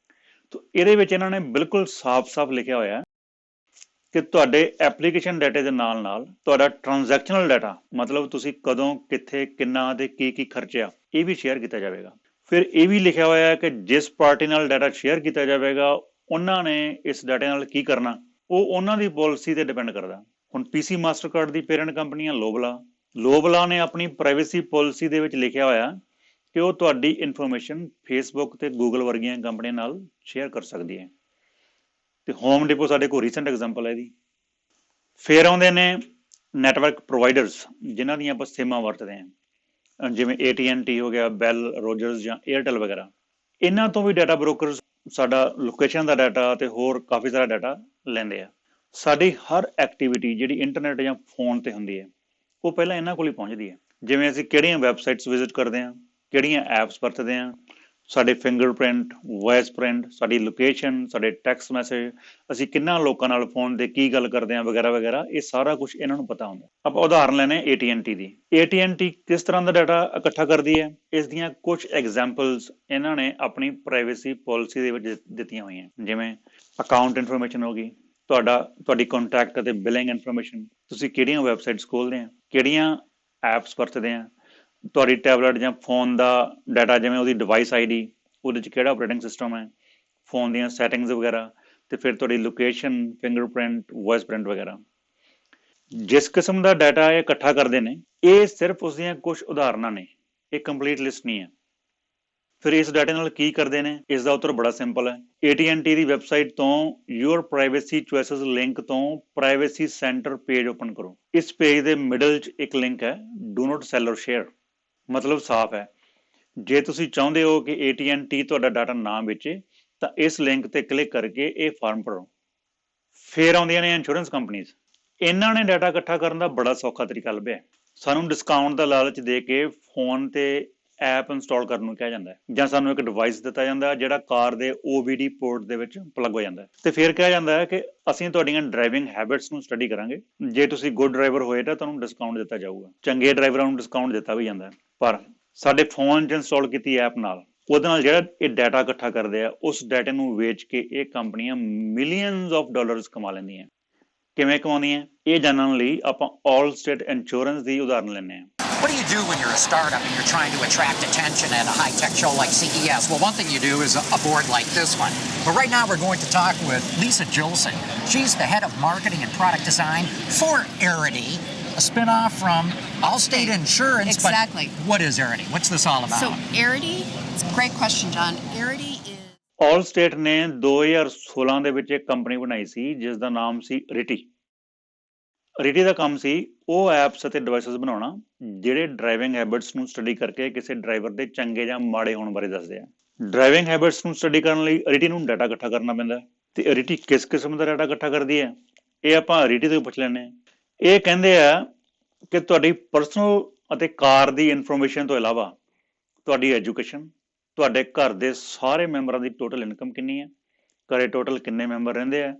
ਤਾਂ ਇਹਦੇ ਵਿੱਚ ਇਹਨਾਂ ਨੇ ਬਿਲਕੁਲ ਸਾਫ਼ ਲਿਖਿਆ ਹੋਇਆ ਕਿ ਤੁਹਾਡੇ ਐਪਲੀਕੇਸ਼ਨ ਡਾਟੇ ਦੇ ਨਾਲ ਤੁਹਾਡਾ ਟ੍ਰਾਂਜੈਕਸ਼ਨਲ ਡਾਟਾ, ਮਤਲਬ ਤੁਸੀਂ ਕਦੋਂ, ਕਿੱਥੇ, ਕਿੰਨਾ ਤੇ ਕੀ ਖਰਚਿਆ, ਇਹ ਵੀ ਸ਼ੇਅਰ ਕੀਤਾ ਜਾਵੇਗਾ। ਫਿਰ ਇਹ ਵੀ ਲਿਖਿਆ ਹੋਇਆ ਹੈ ਕਿ ਜਿਸ ਪਾਰਟੀ ਨਾਲ ਡਾਟਾ ਸ਼ੇਅਰ ਕੀਤਾ ਜਾਵੇਗਾ ਉਹਨਾਂ ਨੇ ਇਸ ਡਾਟੇ ਨਾਲ ਕੀ ਕਰਨਾ, ਉਹ ਉਹਨਾਂ ਦੀ ਪਾਲਿਸੀ ਤੇ ਡਿਪੈਂਡ ਕਰਦਾ। ਹੁਣ PC ਮਾਸਟਰ ਕਾਰਡ ਦੀ ਪੇਰੈਂਟ ਕੰਪਨੀ ਹੈ ਲੋਬਲਾ ਨੇ ਆਪਣੀ ਪ੍ਰਾਈਵੇਸੀ ਪਾਲਿਸੀ ਦੇ ਵਿੱਚ ਲਿਖਿਆ ਹੋਇਆ ਕਿ ਉਹ ਤੁਹਾਡੀ ਇਨਫੋਰਮੇਸ਼ਨ ਫੇਸਬੁੱਕ ਤੇ ਗੂਗਲ ਵਰਗੀਆਂ ਕੰਪਨੀਆਂ ਨਾਲ ਸ਼ੇਅਰ ਕਰ ਸਕਦੀ ਹੈ। ਤੇ ਹੋਮ ਡਿਪੋ ਸਾਡੇ ਕੋਲ ਰੀਸੈਂਟ ਐਗਜ਼ਾਮਪਲ ਹੈ ਇਹਦੀ। ਫਿਰ ਆਉਂਦੇ ਨੇ ਨੈਟਵਰਕ ਪ੍ਰੋਵਾਈਡਰਸ, ਜਿਨ੍ਹਾਂ ਦੀਆਂ ਆਪਾਂ ਸਿਮਾਂ ਵਰਤਦੇ ਹਾਂ, ਜਿਵੇਂ AT&T ਹੋ ਗਿਆ, ਬੈਲ, ਰੋਜਰਸ ਜਾਂ ਏਅਰਟੈਲ ਵਗੈਰਾ। ਇਹਨਾਂ ਤੋਂ ਵੀ ਡਾਟਾ ਬ੍ਰੋਕਰਸ ਸਾਡਾ ਲੋਕੇਸ਼ਨ ਦਾ ਡਾਟਾ ਤੇ ਹੋਰ ਕਾਫੀ ਸਾਰਾ ਡਾਟਾ ਲੈਂਦੇ ਆ। ਸਾਡੀ ਹਰ ਐਕਟੀਵਿਟੀ ਜਿਹੜੀ ਇੰਟਰਨੈਟ ਜਾਂ ਫੋਨ ਤੇ ਹੁੰਦੀ ਹੈ ਉਹ ਪਹਿਲਾਂ ਇਹਨਾਂ ਕੋਲ ਹੀ ਪਹੁੰਚਦੀ ਹੈ। ਜਿਵੇਂ ਅਸੀਂ ਕਿਹੜੀਆਂ ਵੈਬਸਾਈਟਸ ਵਿਜ਼ਿਟ ਕਰਦੇ ਹਾਂ, ਕਿਹੜੀਆਂ ਐਪਸ ਵਰਤਦੇ ਹਾਂ, ਸਾਡੇ ਫਿੰਗਰਪ੍ਰਿੰਟ, ਵੌਇਸ ਪ੍ਰਿੰਟ, ਸਾਡੀ ਲੋਕੇਸ਼ਨ, ਸਾਡੇ ਟੈਕਸਟ ਮੈਸੇਜ, ਅਸੀਂ ਕਿੰਨਾ ਲੋਕਾਂ ਨਾਲ ਫੋਨ ਤੇ ਕੀ ਗੱਲ ਕਰਦੇ ਹਾਂ ਵਗੈਰਾ ਵਗੈਰਾ, ਇਹ ਸਾਰਾ ਕੁਝ ਇਹਨਾਂ ਨੂੰ ਪਤਾ ਹੁੰਦਾ। ਆਪਾਂ ਉਦਾਹਰਨ ਲੈਣੇ AT&T ਦੀ। AT&T ਕਿਸ ਤਰ੍ਹਾਂ ਦਾ ਡਾਟਾ ਇਕੱਠਾ ਕਰਦੀ ਹੈ, ਇਸ ਦੀਆਂ ਕੁਝ ਐਗਜ਼ਾਮਪਲਸ ਇਹਨਾਂ ਨੇ ਆਪਣੀ ਪ੍ਰਾਈਵੇਸੀ ਪਾਲਿਸੀ ਦੇ ਵਿੱਚ ਦਿੱਤੀਆਂ ਹੋਈਆਂ, ਜਿਵੇਂ ਅਕਾਊਂਟ ਇਨਫੋਰਮੇਸ਼ਨ ਹੋ ਗਈ, ਤੁਹਾਡੀ ਕੰਟੈਕਟ ਅਤੇ ਬਿਲਿੰਗ ਇਨਫੋਰਮੇਸ਼ਨ, ਤੁਸੀਂ ਕਿਹੜੀਆਂ ਵੈਬਸਾਈਟਸ ਖੋਲਦੇ ਆ, ਕਿਹੜੀਆਂ ਐਪਸ ਵਰਤਦੇ ਆ, ਤੁਹਾਡੀ ਟੈਬਲੇਟ ਜਾਂ ਫੋਨ ਦਾ ਡਾਟਾ, ਜਿਵੇਂ ਉਹਦੀ ਡਿਵਾਈਸ ID, ਉਹਦੇ 'ਚ ਕਿਹੜਾ ਆਪਰੇਟਿੰਗ ਸਿਸਟਮ ਹੈ, ਫੋਨ ਦੀਆਂ ਸੈਟਿੰਗਸ ਵਗੈਰਾ, ਤੇ ਫਿਰ ਤੁਹਾਡੀ ਲੋਕੇਸ਼ਨ, ਫਿੰਗਰਪ੍ਰਿੰਟ, ਵੌਇਸ ਪ੍ਰਿੰਟ ਵਗੈਰਾ। ਜਿਸ ਕਿਸਮ ਦਾ ਡਾਟਾ ਇਹ ਇਕੱਠਾ ਕਰਦੇ ਨੇ, ਇਹ ਸਿਰਫ ਉਸ ਦੀਆਂ ਕੁਝ ਉਦਾਹਰਨਾਂ ਨੇ, ਇਹ ਕੰਪਲੀਟ ਲਿਸਟ ਨਹੀਂ ਹੈ। ਫਿਰ ਇਸ ਡਾਟੇ ਨਾਲ ਕੀ ਕਰਦੇ ਨੇ, ਇਸ ਦਾ ਉੱਤਰ ਬੜਾ ਸਿੰਪਲ ਹੈ। AT&T ਦੀ ਵੈਬਸਾਈਟ ਤੋਂ ਯੂਅਰ ਪ੍ਰਾਈਵੇਸੀ ਚੁਆਇਸਿਸ ਲਿੰਕ ਤੋਂ ਪ੍ਰਾਈਵੇਸੀ ਸੈਂਟਰ ਪੇਜ ਓਪਨ ਕਰੋ। ਇਸ ਪੇਜ ਦੇ ਮਿਡਲ 'ਚ ਇੱਕ ਲਿੰਕ ਹੈ, ਡੂ ਨੋਟ ਸੈਲ ਔਰ ਸ਼ੇਅਰ। ਮਤਲਬ ਸਾਫ਼ ਹੈ, ਜੇ ਤੁਸੀਂ ਚਾਹੁੰਦੇ ਹੋ ਕਿ AT&T ਤੁਹਾਡਾ ਡਾਟਾ ਨਾ ਵੇਚੇ ਤਾਂ ਇਸ ਲਿੰਕ ਤੇ ਕਲਿੱਕ ਕਰਕੇ ਇਹ ਫਾਰਮ ਭਰੋ। ਫਿਰ ਆਉਂਦੀਆਂ ਨੇ ਇੰਸ਼ੋਰੈਂਸ ਕੰਪਨੀਆਂ। ਇਹਨਾਂ ਨੇ ਡਾਟਾ ਇਕੱਠਾ ਕਰਨ ਦਾ ਬੜਾ ਸੌਖਾ ਤਰੀਕਾ ਲੱਭਿਆ। ਸਾਨੂੰ ਡਿਸਕਾਊਂਟ ਦਾ ਲਾਲਚ ਦੇ ਕੇ ਫੋਨ ਤੇ ਐਪ ਇੰਸਟਾਲ ਕਰਨ ਨੂੰ ਕਿਹਾ ਜਾਂਦਾ ਹੈ, ਜਾਂ ਸਾਨੂੰ ਇੱਕ ਡਿਵਾਈਸ ਦਿੱਤਾ ਜਾਂਦਾ ਜਿਹੜਾ ਕਾਰ ਦੇ OBD ਪੋਰਟ ਦੇ ਵਿੱਚ ਪਲੱਗ ਹੋ ਜਾਂਦਾ, ਤੇ ਫਿਰ ਕਿਹਾ ਜਾਂਦਾ ਹੈ ਕਿ ਅਸੀਂ ਤੁਹਾਡੀਆਂ ਡਰਾਈਵਿੰਗ ਹੈਬਿਟਸ ਨੂੰ ਸਟੱਡੀ ਕਰਾਂਗੇ, ਜੇ ਤੁਸੀਂ ਗੁੱਡ ਡਰਾਈਵਰ ਹੋਏ ਤਾਂ ਤੁਹਾਨੂੰ ਡਿਸਕਾਊਂਟ ਦਿੱਤਾ ਜਾਊਗਾ। ਚੰਗੇ ਡਰਾਈਵਰਾਂ ਨੂੰ ਡਿਸਕਾਊਂਟ ਦਿੱਤਾ ਵੀ ਜਾਂਦਾ, ਪਰ ਸਾਡੇ ਫੋਨ 'ਚ ਇੰਸਟਾਲ ਕੀਤੀ ਐਪ ਨਾਲ, ਉਹਦੇ ਨਾਲ ਜਿਹੜਾ ਇਹ ਡਾਟਾ ਇਕੱਠਾ ਕਰਦੇ ਆ, ਉਸ ਡਾਟੇ ਨੂੰ ਵੇਚ ਕੇ ਇਹ ਕੰਪਨੀਆਂ ਮਿਲੀਅਨਸ ਆਫ ਡਾਲਰਸ ਕਮਾ ਲੈਂਦੀਆਂ। ਕਿਵੇਂ ਕਮਾਉਂਦੀਆਂ, ਇਹ ਜਾਣਨ ਲਈ ਆਪਾਂ ਆਲ ਸਟੇਟ ਇੰਸ਼ੋਰੈਂਸ ਦੀ ਉਦਾਹਰਨ ਲੈਂਦੇ ਹਾਂ। What do you do when you're a startup and you're trying to attract attention at a high-tech show like CES? Well, one thing you do is a board like this one. But right now we're going to talk with Lisa Jolson. She's the head of marketing and product design for Arity, a spin-off from Allstate Insurance. Exactly. But what is Arity? What's this all about? So Arity, it's a great question, John. Arity is... all state ਨੇ 2016 ਦੇ ਵਿੱਚ ਇੱਕ company ਬਣਾਈ ਸੀ ਜਿਸ ਦਾ ਨਾਮ ਸੀ ਰਿਟੀ। ਰਿਟੀ ਦਾ ਕੰਮ ਸੀ ਉਹ apps ਅਤੇ ਡਿਵਾਈਸਸ ਬਣਾਉਣਾ ਜਿਹੜੇ ਡਰਾਈਵਿੰਗ ਹੈਬਿਟਸ ਨੂੰ ਸਟੱਡੀ ਕਰਕੇ ਕਿਸੇ ਡਰਾਈਵਰ ਦੇ ਚੰਗੇ ਜਾਂ ਮਾੜੇ ਹੋਣ ਬਾਰੇ ਦੱਸਦੇ ਆ। ਡਰਾਈਵਿੰਗ ਹੈਬਿਟਸ ਨੂੰ ਸਟੱਡੀ ਕਰਨ ਲਈ ਰਿਟੀ ਨੂੰ ਡਾਟਾ ਇਕੱਠਾ ਕਰਨਾ ਪੈਂਦਾ, ਤੇ ਰਿਟੀ ਕਿਸ ਕਿਸਮ ਦਾ ਡਾਟਾ ਇਕੱਠਾ ਕਰਦੀ ਹੈ, ਇਹ ਆਪਾਂ ਰਿਟੀ ਤੋਂ ਪੁੱਛ ਲੈਂਦੇ ਹਾਂ। ਇਹ ਕਹਿੰਦੇ ਆ ਕਿ ਤੁਹਾਡੀ ਪਰਸਨਲ ਅਤੇ ਕਾਰ ਦੀ ਇਨਫੋਰਮੇਸ਼ਨ ਤੋਂ ਇਲਾਵਾ ਤੁਹਾਡੀ ਐਜੂਕੇਸ਼ਨ, ਤੁਹਾਡੇ ਘਰ ਦੇ ਸਾਰੇ ਮੈਂਬਰਾਂ ਦੀ ਟੋਟਲ ਇਨਕਮ ਕਿੰਨੀ ਹੈ, ਘਰੇ ਟੋਟਲ ਕਿੰਨੇ ਮੈਂਬਰ ਰਹਿੰਦੇ ਆ,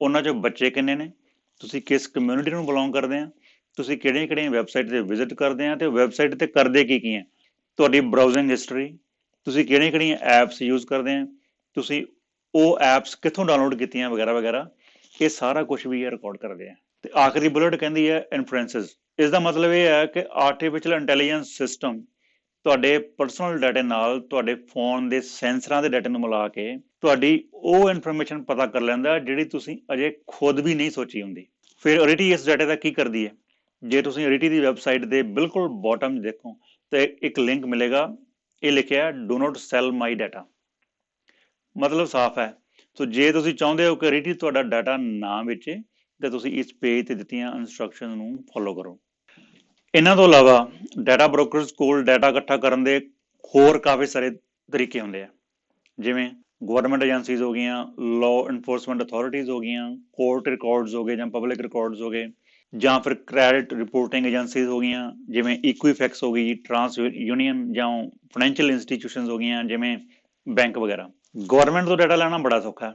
ਉਹਨਾਂ 'ਚੋਂ ਬੱਚੇ ਕਿੰਨੇ ਨੇ, ਤੁਸੀਂ ਕਿਸ ਕਮਿਊਨਿਟੀ ਨੂੰ ਬਿਲੋਂਗ ਕਰਦੇ ਆ, ਤੁਸੀਂ ਕਿਹੜੀਆਂ ਵੈਬਸਾਈਟ 'ਤੇ ਵਿਜ਼ਿਟ ਕਰਦੇ ਆ, ਤੇ ਵੈਬਸਾਈਟ 'ਤੇ ਕਰਦੇ ਕੀ ਹੈ, ਤੁਹਾਡੀ ਬਰਾਊਜ਼ਿੰਗ ਹਿਸਟਰੀ, ਤੁਸੀਂ ਕਿਹੜੀਆਂ ਐਪਸ ਯੂਜ਼ ਕਰਦੇ ਆ, ਤੁਸੀਂ ਉਹ ਐਪਸ ਕਿੱਥੋਂ ਡਾਊਨਲੋਡ ਕੀਤੀਆਂ ਵਗੈਰਾ ਵਗੈਰਾ, ਇਹ ਸਾਰਾ ਕੁਝ ਵੀ ਇਹ ਰਿਕਾਰਡ ਕਰਦੇ ਆ। ਤੇ ਆਖਰੀ ਬੁਲਟ ਕਹਿੰਦੀ ਹੈ ਇਨਫਰੈਂਸਿਸ। ਇਸ ਦਾ ਮਤਲਬ ਇਹ ਹੈ ਕਿ ਆਰਟੀਫਿਸ਼ੀਅਲ ਇੰਟੈਲੀਜੈਂਸ ਸਿਸਟਮ ਤੁਹਾਡੇ ਪਰਸਨਲ ਡਾਟੇ ਨਾਲ ਤੁਹਾਡੇ ਫੋਨ ਦੇ ਸੈਂਸਰਾਂ ਦੇ ਡਾਟੇ ਨੂੰ ਮਿਲਾ ਕੇ ਤੁਹਾਡੀ ਉਹ ਇਨਫੋਰਮੇਸ਼ਨ ਪਤਾ ਕਰ ਲੈਂਦਾ ਜਿਹੜੀ ਤੁਸੀਂ ਅਜੇ ਖੁਦ ਵੀ ਨਹੀਂ ਸੋਚੀ ਹੁੰਦੀ। ਫਿਰ ਰਿਟੀ ਇਸ ਡਾਟੇ ਦਾ ਕੀ ਕਰਦੀ ਹੈ, ਜੇ ਤੁਸੀਂ ਰਿਟੀ ਦੀ ਵੈਬਸਾਈਟ ਦੇ ਬਿਲਕੁਲ ਬਾਟਮ ਦੇਖੋ ਤਾਂ ਇੱਕ ਲਿੰਕ ਮਿਲੇਗਾ, ਇਹ ਲਿਖਿਆ do not sell my data. ਮਤਲਬ ਸਾਫ਼ ਹੈ। ਸੋ ਜੇ ਤੁਸੀਂ ਚਾਹੁੰਦੇ ਹੋ ਕਿ ਰਿਟੀ ਤੁਹਾਡਾ ਡਾਟਾ ਨਾ ਵੇਚੇ ਤਾਂ ਤੁਸੀਂ ਇਸ ਪੇਜ 'ਤੇ ਦਿੱਤੀਆਂ ਇੰਸਟਰਕਸ਼ਨ ਨੂੰ ਫੋਲੋ ਕਰੋ। ਇਹਨਾਂ ਤੋਂ ਇਲਾਵਾ ਡਾਟਾ ਬ੍ਰੋਕਰਸ ਕੋਲ ਡਾਟਾ ਇਕੱਠਾ ਕਰਨ ਦੇ ਹੋਰ ਕਾਫੀ ਸਾਰੇ ਤਰੀਕੇ ਹੁੰਦੇ ਆ, ਜਿਵੇਂ ਗਵਰਨਮੈਂਟ ਏਜੰਸੀਜ਼ ਹੋ ਗਈਆਂ, ਲਾਅ ਇਨਫੋਰਸਮੈਂਟ ਅਥਾਰਟੀਜ਼ ਹੋ ਗਈਆਂ, ਕੋਰਟ ਰਿਕਾਰਡਸ ਹੋ ਗਏ ਜਾਂ ਪਬਲਿਕ ਰਿਕਾਰਡਸ ਹੋ ਗਏ, ਜਾਂ ਫਿਰ ਕ੍ਰੈਡਿਟ ਰਿਪੋਰਟਿੰਗ ਏਜੰਸੀਜ਼ ਹੋ ਗਈਆਂ ਜਿਵੇਂ ਇਕੁਈਫੈਕਸ ਹੋ ਗਈ, ਟਰਾਂਸ ਯੂਨੀਅਨ, ਜਾਂ ਫਾਈਨੈਂਸ਼ੀਅਲ ਇੰਸਟੀਟਿਊਸ਼ਨਸ ਹੋ ਗਈਆਂ ਜਿਵੇਂ ਬੈਂਕ ਵਗੈਰਾ। ਗਵਰਨਮੈਂਟ ਤੋਂ ਡਾਟਾ ਲੈਣਾ ਬੜਾ ਸੌਖਾ ਹੈ।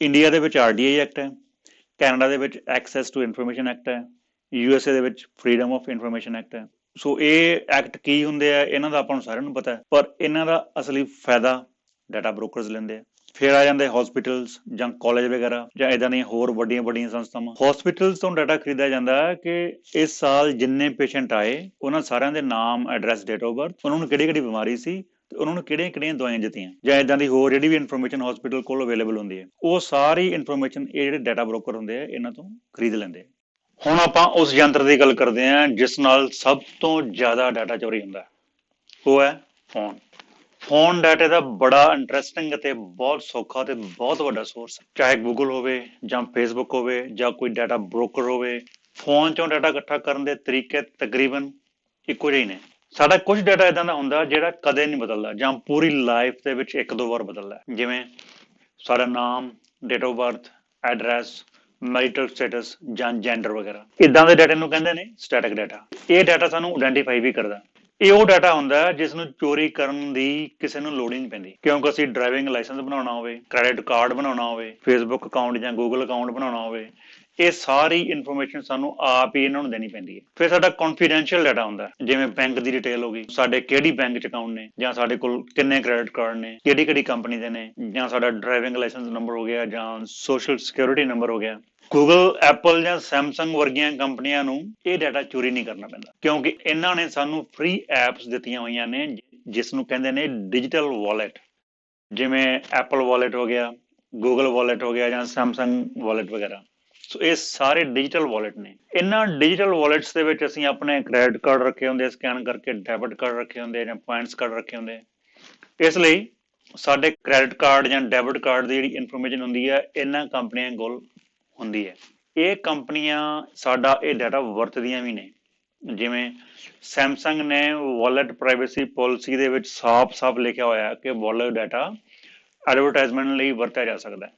ਇੰਡੀਆ ਦੇ ਵਿੱਚ RTI ਐਕਟ ਹੈ, ਕੈਨੇਡਾ ਦੇ ਵਿੱਚ ਐਕਸੈਸ ਟੂ ਇਨਫੋਰਮੇਸ਼ਨ ਐਕਟ ਹੈ, USA ਦੇ ਵਿੱਚ ਫਰੀडम ਆਫ ਇਨਫੋਰਮੇਸ਼ਨ ਐਕਟ ਹੈ। ਸੋ ਇਹ ਐਕਟ ਕੀ ਹੁੰਦੇ ਆ ਇਹਨਾਂ ਦਾ ਆਪਾਂ ਨੂੰ ਸਾਰਿਆਂ ਨੂੰ ਪਤਾ ਹੈ, ਪਰ ਇਹਨਾਂ ਦਾ ਅਸਲੀ ਫਾਇਦਾ ਡਾਟਾ ਬ੍ਰੋਕਰਸ ਲੈਂਦੇ ਆ। ਫਿਰ ਆ ਜਾਂਦੇ ਹਸਪੀਟਲਸ ਜਾਂ ਕਾਲਜ ਵਗੈਰਾ ਜਾਂ ਇੱਦਾਂ ਦੀਆਂ ਹੋਰ ਵੱਡੀਆਂ ਸੰਸਥਾਵਾਂ। ਹਸਪੀਟਲਸ ਤੋਂ ਡਾਟਾ ਖਰੀਦਿਆ ਜਾਂਦਾ ਕਿ ਇਸ ਸਾਲ ਜਿੰਨੇ ਪੇਸ਼ੈਂਟ ਆਏ ਉਹਨਾਂ ਸਾਰਿਆਂ ਦੇ ਨਾਮ, ਐਡਰੈਸ, ਡੇਟ ਆਫ ਬਰਥ, ਉਹਨਾਂ ਨੂੰ ਕਿਹੜੀ ਬਿਮਾਰੀ ਸੀ ਤੇ ਉਹਨਾਂ ਨੂੰ ਕਿਹੜੀਆਂ ਦਵਾਈਆਂ ਦਿੱਤੀਆਂ, ਜਾਂ ਇੱਦਾਂ ਦੀ ਹੋਰ ਜਿਹੜੀ ਵੀ ਇਨਫੋਰਮੇਸ਼ਨ ਹਸਪੀਟਲ ਕੋਲ ਅਵੇਲੇਬਲ ਹੁੰਦੀ ਹੈ, ਉਹ ਸਾਰੀ ਇਨਫੋਰਮੇਸ਼ਨ ਇਹ ਜਿਹੜੇ ਡਾਟਾ ਬ੍ਰੋਕਰ ਹੁੰਦੇ ਆ ਇਹਨਾਂ ਤੋਂ ਖਰੀਦ ਲੈਂਦੇ ਆ। ਹੁਣ ਆਪਾਂ ਉਸ ਯੰਤਰ ਦੀ ਗੱਲ ਕਰਦੇ ਹਾਂ ਜਿਸ ਨਾਲ ਸਭ ਤੋਂ ਜ਼ਿਆਦਾ ਡਾਟਾ ਚੋਰੀ ਹੁੰਦਾ, ਉਹ ਹੈ ਫੋਨ। ਫੋਨ ਡਾਟੇ ਦਾ ਬੜਾ ਇੰਟਰਸਟਿੰਗ ਅਤੇ ਬਹੁਤ ਸੌਖਾ ਤੇ ਬਹੁਤ ਵੱਡਾ ਸੋਰਸ ਹੈ। ਚਾਹੇ ਗੂਗਲ ਹੋਵੇ ਜਾਂ ਫੇਸਬੁੱਕ ਹੋਵੇ ਜਾਂ ਕੋਈ ਡਾਟਾ ਬ੍ਰੋਕਰ ਹੋਵੇ, ਫੋਨ ਚੋਂ ਡਾਟਾ ਇਕੱਠਾ ਕਰਨ ਦੇ ਤਰੀਕੇ ਤਕਰੀਬਨ ਇੱਕੋ ਜਿਹੇ ਨੇ। ਸਾਡਾ ਕੁਝ ਡਾਟਾ ਇੱਦਾਂ ਦਾ ਹੁੰਦਾ ਜਿਹੜਾ ਕਦੇ ਨਹੀਂ ਬਦਲਦਾ ਜਾਂ ਪੂਰੀ ਲਾਈਫ ਦੇ ਵਿੱਚ 1-2 ਵਾਰ ਬਦਲਦਾ, ਜਿਵੇਂ ਸਾਡਾ ਨਾਮ, date of birth, address, marital status ਜਾਂ ਜੈਂਡਰ ਵਗੈਰਾ। ਇਦਾਂ ਦੇ ਡਾਟੇ ਨੂੰ ਕਹਿੰਦੇ ਨੇ ਸਟੈਟਿਕ ਡਾਟਾ। ਇਹ ਡਾਟਾ ਸਾਨੂੰ ਆਇਡੈਂਟੀਫਾਈ ਵੀ ਕਰਦਾ। ਇਹ ਉਹ ਡਾਟਾ ਹੁੰਦਾ ਹੈ ਜਿਸ ਨੂੰ ਚੋਰੀ ਕਰਨ ਦੀ ਕਿਸੇ ਨੂੰ ਲੋੜ ਹੀ ਨਹੀਂ ਪੈਂਦੀ, ਕਿਉਂਕਿ ਅਸੀਂ ਡਰਾਈਵਿੰਗ ਲਾਇਸੈਂਸ ਬਣਾਉਣਾ ਹੋਵੇ, ਕ੍ਰੈਡਿਟ ਕਾਰਡ ਬਣਾਉਣਾ ਹੋਵੇ, ਫੇਸਬੁੱਕ ਅਕਾਊਂਟ ਜਾਂ ਗੂਗਲ ਅਕਾਊਂਟ ਬਣਾਉਣਾ ਹੋਵੇ, ਇਹ ਸਾਰੀ ਇਨਫੋਰਮੇਸ਼ਨ ਸਾਨੂੰ ਆਪ ਹੀ ਇਹਨਾਂ ਨੂੰ ਦੇਣੀ ਪੈਂਦੀ ਹੈ। ਫਿਰ ਸਾਡਾ ਕੌਨਫੀਡੈਂਸ਼ੀਅਲ ਡਾਟਾ ਹੁੰਦਾ, ਜਿਵੇਂ ਬੈਂਕ ਦੀ ਡਿਟੇਲ ਹੋ ਗਈ, ਸਾਡੇ ਕਿਹੜੀ ਬੈਂਕ 'ਚ ਅਕਾਊਂਟ ਨੇ, ਜਾਂ ਸਾਡੇ ਕੋਲ ਕਿੰਨੇ ਕ੍ਰੈਡਿਟ ਕਾਰਡ ਨੇ, ਕਿਹੜੀ ਕਿਹੜੀ ਕੰਪਨੀ ਦੇ ਨੇ, ਜਾਂ ਸਾਡਾ ਡਰਾਈਵਿੰਗ ਲਾਇਸੈਂਸ ਨੰਬਰ ਹੋ ਗਿਆ, ਜਾਂ ਸੋਸ਼ਲ ਸਿਕਿਉਰਿਟੀ ਨੰਬਰ ਹੋ ਗਿਆ। ਗੂਗਲ, ਐਪਲ ਜਾਂ ਸੈਮਸੰਗ ਵਰਗੀਆਂ ਕੰਪਨੀਆਂ ਨੂੰ ਇਹ ਡਾਟਾ ਚੋਰੀ ਨਹੀਂ ਕਰਨਾ ਪੈਂਦਾ, ਕਿਉਂਕਿ ਇਹਨਾਂ ਨੇ ਸਾਨੂੰ ਫ੍ਰੀ ਐਪਸ ਦਿੱਤੀਆਂ ਹੋਈਆਂ ਨੇ ਜਿਸ ਨੂੰ ਕਹਿੰਦੇ ਨੇ ਡਿਜੀਟਲ ਵਾਲੇਟ। ਜਿਵੇਂ ਐਪਲ ਵਾਲੇਟ ਹੋ ਗਿਆ, ਗੂਗਲ ਵਾਲੇਟ ਹੋ ਗਿਆ, ਜਾਂ ਸੈਮਸੰਗ ਵਾਲੇਟ ਵਗੈਰਾ। ਸੋ ਇਹ ਸਾਰੇ ਡਿਜੀਟਲ ਵਾਲੇਟ ਨੇ। ਇਹਨਾਂ ਡਿਜੀਟਲ ਵਾਲੇਟਸ ਦੇ ਵਿੱਚ ਅਸੀਂ ਆਪਣੇ ਕ੍ਰੈਡਿਟ ਕਾਰਡ ਰੱਖੇ ਹੁੰਦੇ, ਸਕੈਨ ਕਰਕੇ ਡੈਬਿਟ ਕਾਰਡ ਰੱਖੇ ਹੁੰਦੇ, ਜਾਂ ਪੁਆਇੰਟਸ ਕਾਰਡ ਰੱਖੇ ਹੁੰਦੇ। ਇਸ ਲਈ ਸਾਡੇ ਕ੍ਰੈਡਿਟ ਕਾਰਡ ਜਾਂ ਡੈਬਿਟ ਕਾਰਡ ਦੀ ਜਿਹੜੀ ਇਨਫੋਰਮੇਸ਼ਨ ਹੁੰਦੀ ਹੈ, ਇਹਨਾਂ ਕੰਪਨੀਆਂ ਕੋਲ ਹੁੰਦੀ ਹੈ। ਇਹ ਕੰਪਨੀਆਂ ਸਾਡਾ ਇਹ ਡਾਟਾ ਵਰਤਦੀਆਂ ਵੀ ਨੇ। ਜਿਵੇਂ ਸੈਮਸੰਗ ਨੇ ਵਾਲੇਟ ਪ੍ਰਾਈਵੇਸੀ ਪਾਲਿਸੀ ਦੇ ਵਿੱਚ ਸਾਫ਼ ਲਿਖਿਆ ਹੋਇਆ ਕਿ ਵਾਲੇਟ ਡਾਟਾ ਐਡਵਰਟਾਈਜ਼ਮੈਂਟ ਲਈ ਵਰਤਿਆ ਜਾ ਸਕਦਾ ਹੈ।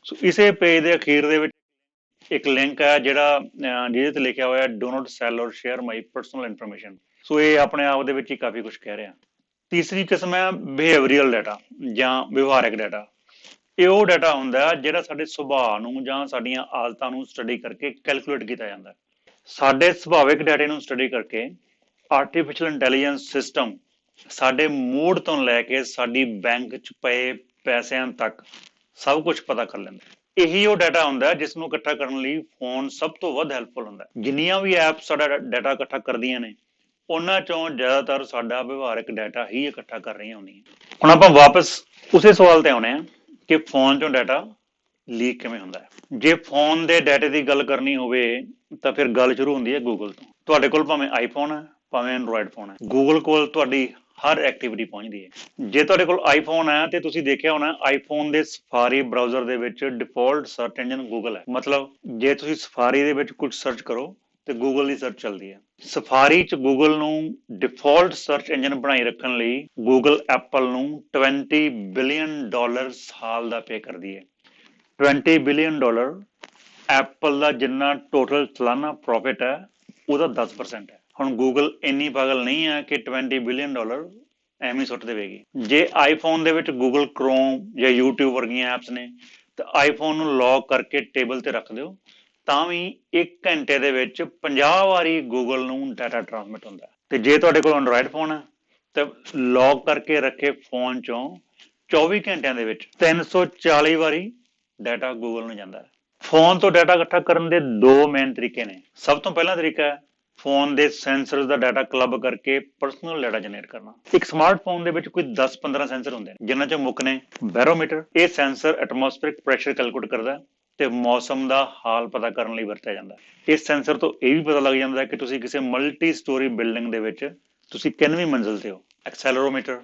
ਸੋ ਇਸੇ ਪੇਜ ਦੇ ਅਖੀਰ ਦੇ ਵਿੱਚ ਇੱਕ ਲਿੰਕ ਹੈ ਜਿਹਦੇ ਤੇ ਲਿਖਿਆ ਹੋਇਆ ਡੂ ਨਾਟ ਸੈਲ ਔਰ ਸ਼ੇਅਰ ਮਾਈ ਪਰਸਨਲ ਇਨਫੋਰਮੇਸ਼ਨ। ਸੋ ਇਹ ਆਪਣੇ ਆਪ ਦੇ ਵਿੱਚ ਹੀ ਕਾਫੀ ਕੁਝ ਕਹਿ ਰਿਹਾ। ਤੀਸਰੀ ਕਿਸਮ ਹੈ ਬਿਹੇਵੀਅਰਲ ਡਾਟਾ ਜਾਂ ਵਿਵਹਾਰਕ ਡਾਟਾ। ਇਹ ਉਹ ਡਾਟਾ ਹੁੰਦਾ ਜਿਹੜਾ ਸਾਡੇ ਸੁਭਾਅ ਨੂੰ ਜਾਂ ਸਾਡੀਆਂ ਆਦਤਾਂ ਨੂੰ ਸਟੱਡੀ ਕਰਕੇ ਕੈਲਕੂਲੇਟ ਕੀਤਾ ਜਾਂਦਾ। ਸਾਡੇ ਸੁਭਾਵਿਕ ਡਾਟੇ ਨੂੰ ਸਟੱਡੀ ਕਰਕੇ ਆਰਟੀਫਿਸ਼ੀਅਲ ਇੰਟੈਲੀਜੈਂਸ ਸਿਸਟਮ ਸਾਡੇ ਮੂਡ ਤੋਂ ਲੈ ਕੇ ਸਾਡੀ ਬੈਂਕ 'ਚ ਪਏ ਪੈਸਿਆਂ ਤੱਕ ਸਭ ਕੁਝ ਪਤਾ ਕਰ ਲੈਂਦਾ। ਇਹੀ ਉਹ ਡਾਟਾ ਹੁੰਦਾ ਜਿਸ ਨੂੰ ਇਕੱਠਾ ਕਰਨ ਲਈ ਫੋਨ ਸਭ ਤੋਂ ਵੱਧ ਹੈਲਪਫੁਲ ਹੁੰਦਾ। ਜਿੰਨੀਆਂ ਵੀ ਐਪ ਸਾਡਾ ਡਾਟਾ ਇਕੱਠਾ ਕਰਦੀਆਂ ਨੇ, ਉਹਨਾਂ ਚੋਂ ਜ਼ਿਆਦਾਤਰ ਸਾਡਾ ਵਿਵਹਾਰਕ ਡਾਟਾ ਹੀ ਇਕੱਠਾ ਕਰ ਰਹੀਆਂ ਹੁੰਦੀਆਂ। ਹੁਣ ਆਪਾਂ ਵਾਪਸ ਉਸੇ ਸਵਾਲ ਤੇ ਆਉਣੇ ਆ ਕਿ ਫੋਨ ਚੋਂ ਡਾਟਾ ਲੀਕ ਕਿਵੇਂ ਹੁੰਦਾ ਹੈ। ਜੇ ਫੋਨ ਦੇ ਡਾਟੇ ਦੀ ਗੱਲ ਕਰਨੀ ਹੋਵੇ ਤਾਂ ਫਿਰ ਗੱਲ ਸ਼ੁਰੂ ਹੁੰਦੀ ਹੈ ਗੂਗਲ ਤੋਂ। ਤੁਹਾਡੇ ਕੋਲ ਭਾਵੇਂ ਆਈਫੋਨ ਹੈ, ਭਾਵੇਂ ਐਂਡਰੋਇਡ ਫੋਨ ਹੈ, ਗੂਗਲ ਕੋਲ ਤੁਹਾਡੀ ਹਰ ਐਕਟੀਵਿਟੀ ਪਹੁੰਚਦੀ ਹੈ। ਜੇ ਤੁਹਾਡੇ ਕੋਲ ਆਈਫੋਨ ਹੈ ਤੇ ਤੁਸੀਂ ਦੇਖਿਆ ਹੋਣਾ ਆਈਫੋਨ ਦੇ ਸਫਾਰੀ ਬਰਾਊਜ਼ਰ ਦੇ ਵਿੱਚ ਡਿਫਾਲਟ ਸਰਚ ਇੰਜਨ ਗੂਗਲ ਹੈ। ਮਤਲਬ ਜੇ ਤੁਸੀਂ ਸਫਾਰੀ ਦੇ ਵਿੱਚ ਕੁਝ ਸਰਚ ਕਰੋ ਤੇ ਗੂਗਲ ਦੀ ਸਰਚ ਚੱਲਦੀ ਹੈ। ਸਫਾਰੀ 'ਚ ਗੂਗਲ ਨੂੰ ਡਿਫਾਲਟ ਸਰਚ ਇੰਜਨ ਬਣਾਈ ਰੱਖਣ ਲਈ ਗੂਗਲ ਐਪਲ ਨੂੰ $20 ਬਿਲੀਅਨ ਸਾਲ ਦਾ ਪੇ ਕਰਦੀ ਹੈ। $20 ਬਿਲੀਅਨ ਐਪਲ ਦਾ ਜਿੰਨਾ ਟੋਟਲ ਸਾਲਾਨਾ ਪ੍ਰੋਫਿਟ ਹੈ ਉਹਦਾ 10% ਹੈ। ਹੁਣ ਗੂਗਲ ਇੰਨੀ ਪਾਗਲ ਨਹੀਂ ਹੈ ਕਿ $20 ਬਿਲੀਅਨ ਐਵੇਂ ਸੁੱਟ ਦੇਵੇਗੀ। ਜੇ ਆਈਫੋਨ ਦੇ ਵਿੱਚ ਗੂਗਲ ਕਰੋਮ ਜਾਂ YouTube ਵਰਗੀਆਂ ਐਪਸ ਨੇ ਤਾਂ ਆਈਫੋਨ ਨੂੰ ਲੌਕ ਕਰਕੇ ਟੇਬਲ ਤੇ ਰੱਖ ਦਿਓ, ਤਾਂ ਵੀ 1 ਘੰਟੇ ਦੇ ਵਿੱਚ 50 ਵਾਰੀ ਗੂਗਲ ਨੂੰ ਡਾਟਾ ਟ੍ਰਾਂਸਮਿਟ ਹੁੰਦਾ। ਤੇ ਜੇ ਤੁਹਾਡੇ ਕੋਲ ਐਂਡਰੋਇਡ ਫੋਨ ਹੈ ਤਾਂ ਲੌਕ ਕਰਕੇ ਰੱਖੇ ਫੋਨ ਚੋਂ 24 ਘੰਟਿਆਂ ਦੇ ਵਿੱਚ 340 ਵਾਰੀ ਡਾਟਾ ਗੂਗਲ ਨੂੰ ਜਾਂਦਾ ਹੈ। ਫੋਨ ਤੋਂ ਡਾਟਾ ਇਕੱਠਾ ਕਰਨ ਦੇ 2 ਮੇਨ ਤਰੀਕੇ ਨੇ। ਸਭ ਤੋਂ ਪਹਿਲਾ ਤਰੀਕਾ ਹੈ ਫੋਨ ਦੇ ਸੈਂਸਰਸ ਦਾ ਡਾਟਾ ਕਲੱਬ ਕਰਕੇ ਪਰਸਨਲ ਡਾਟਾ ਜਨਰੇਟ ਕਰਨਾ। ਇੱਕ ਸਮਾਰਟਫੋਨ ਦੇ ਵਿੱਚ ਕੋਈ 10-15 ਸੈਂਸਰ ਹੁੰਦੇ ਨੇ, ਜਿਨ੍ਹਾਂ ਚੋਂ ਮੁੱਖ ਨੇ ਬੈਰੋਮੀਟਰ। ਇਹ ਸੈਂਸਰ ਐਟਮੋਸਫੇਰਿਕ ਪ੍ਰੈਸ਼ਰ ਕੈਲਕੂਲੇਟ ਕਰਦਾ ਤੇ ਮੌਸਮ ਦਾ ਹਾਲ ਪਤਾ ਕਰਨ ਲਈ ਵਰਤਿਆ ਜਾਂਦਾ। ਇਸ ਸੈਂਸਰ ਤੋਂ ਇਹ ਵੀ ਪਤਾ ਲੱਗ ਜਾਂਦਾ ਕਿ ਤੁਸੀਂ ਕਿਸੇ ਮਲਟੀ ਸਟੋਰੀ ਬਿਲਡਿੰਗ ਦੇ ਵਿੱਚ ਤੁਸੀਂ ਕਿੰਨਵੀਂ ਮੰਜ਼ਿਲ ਤੇ ਹੋ। ਐਕਸੈਲਰੋਮੀਟਰ,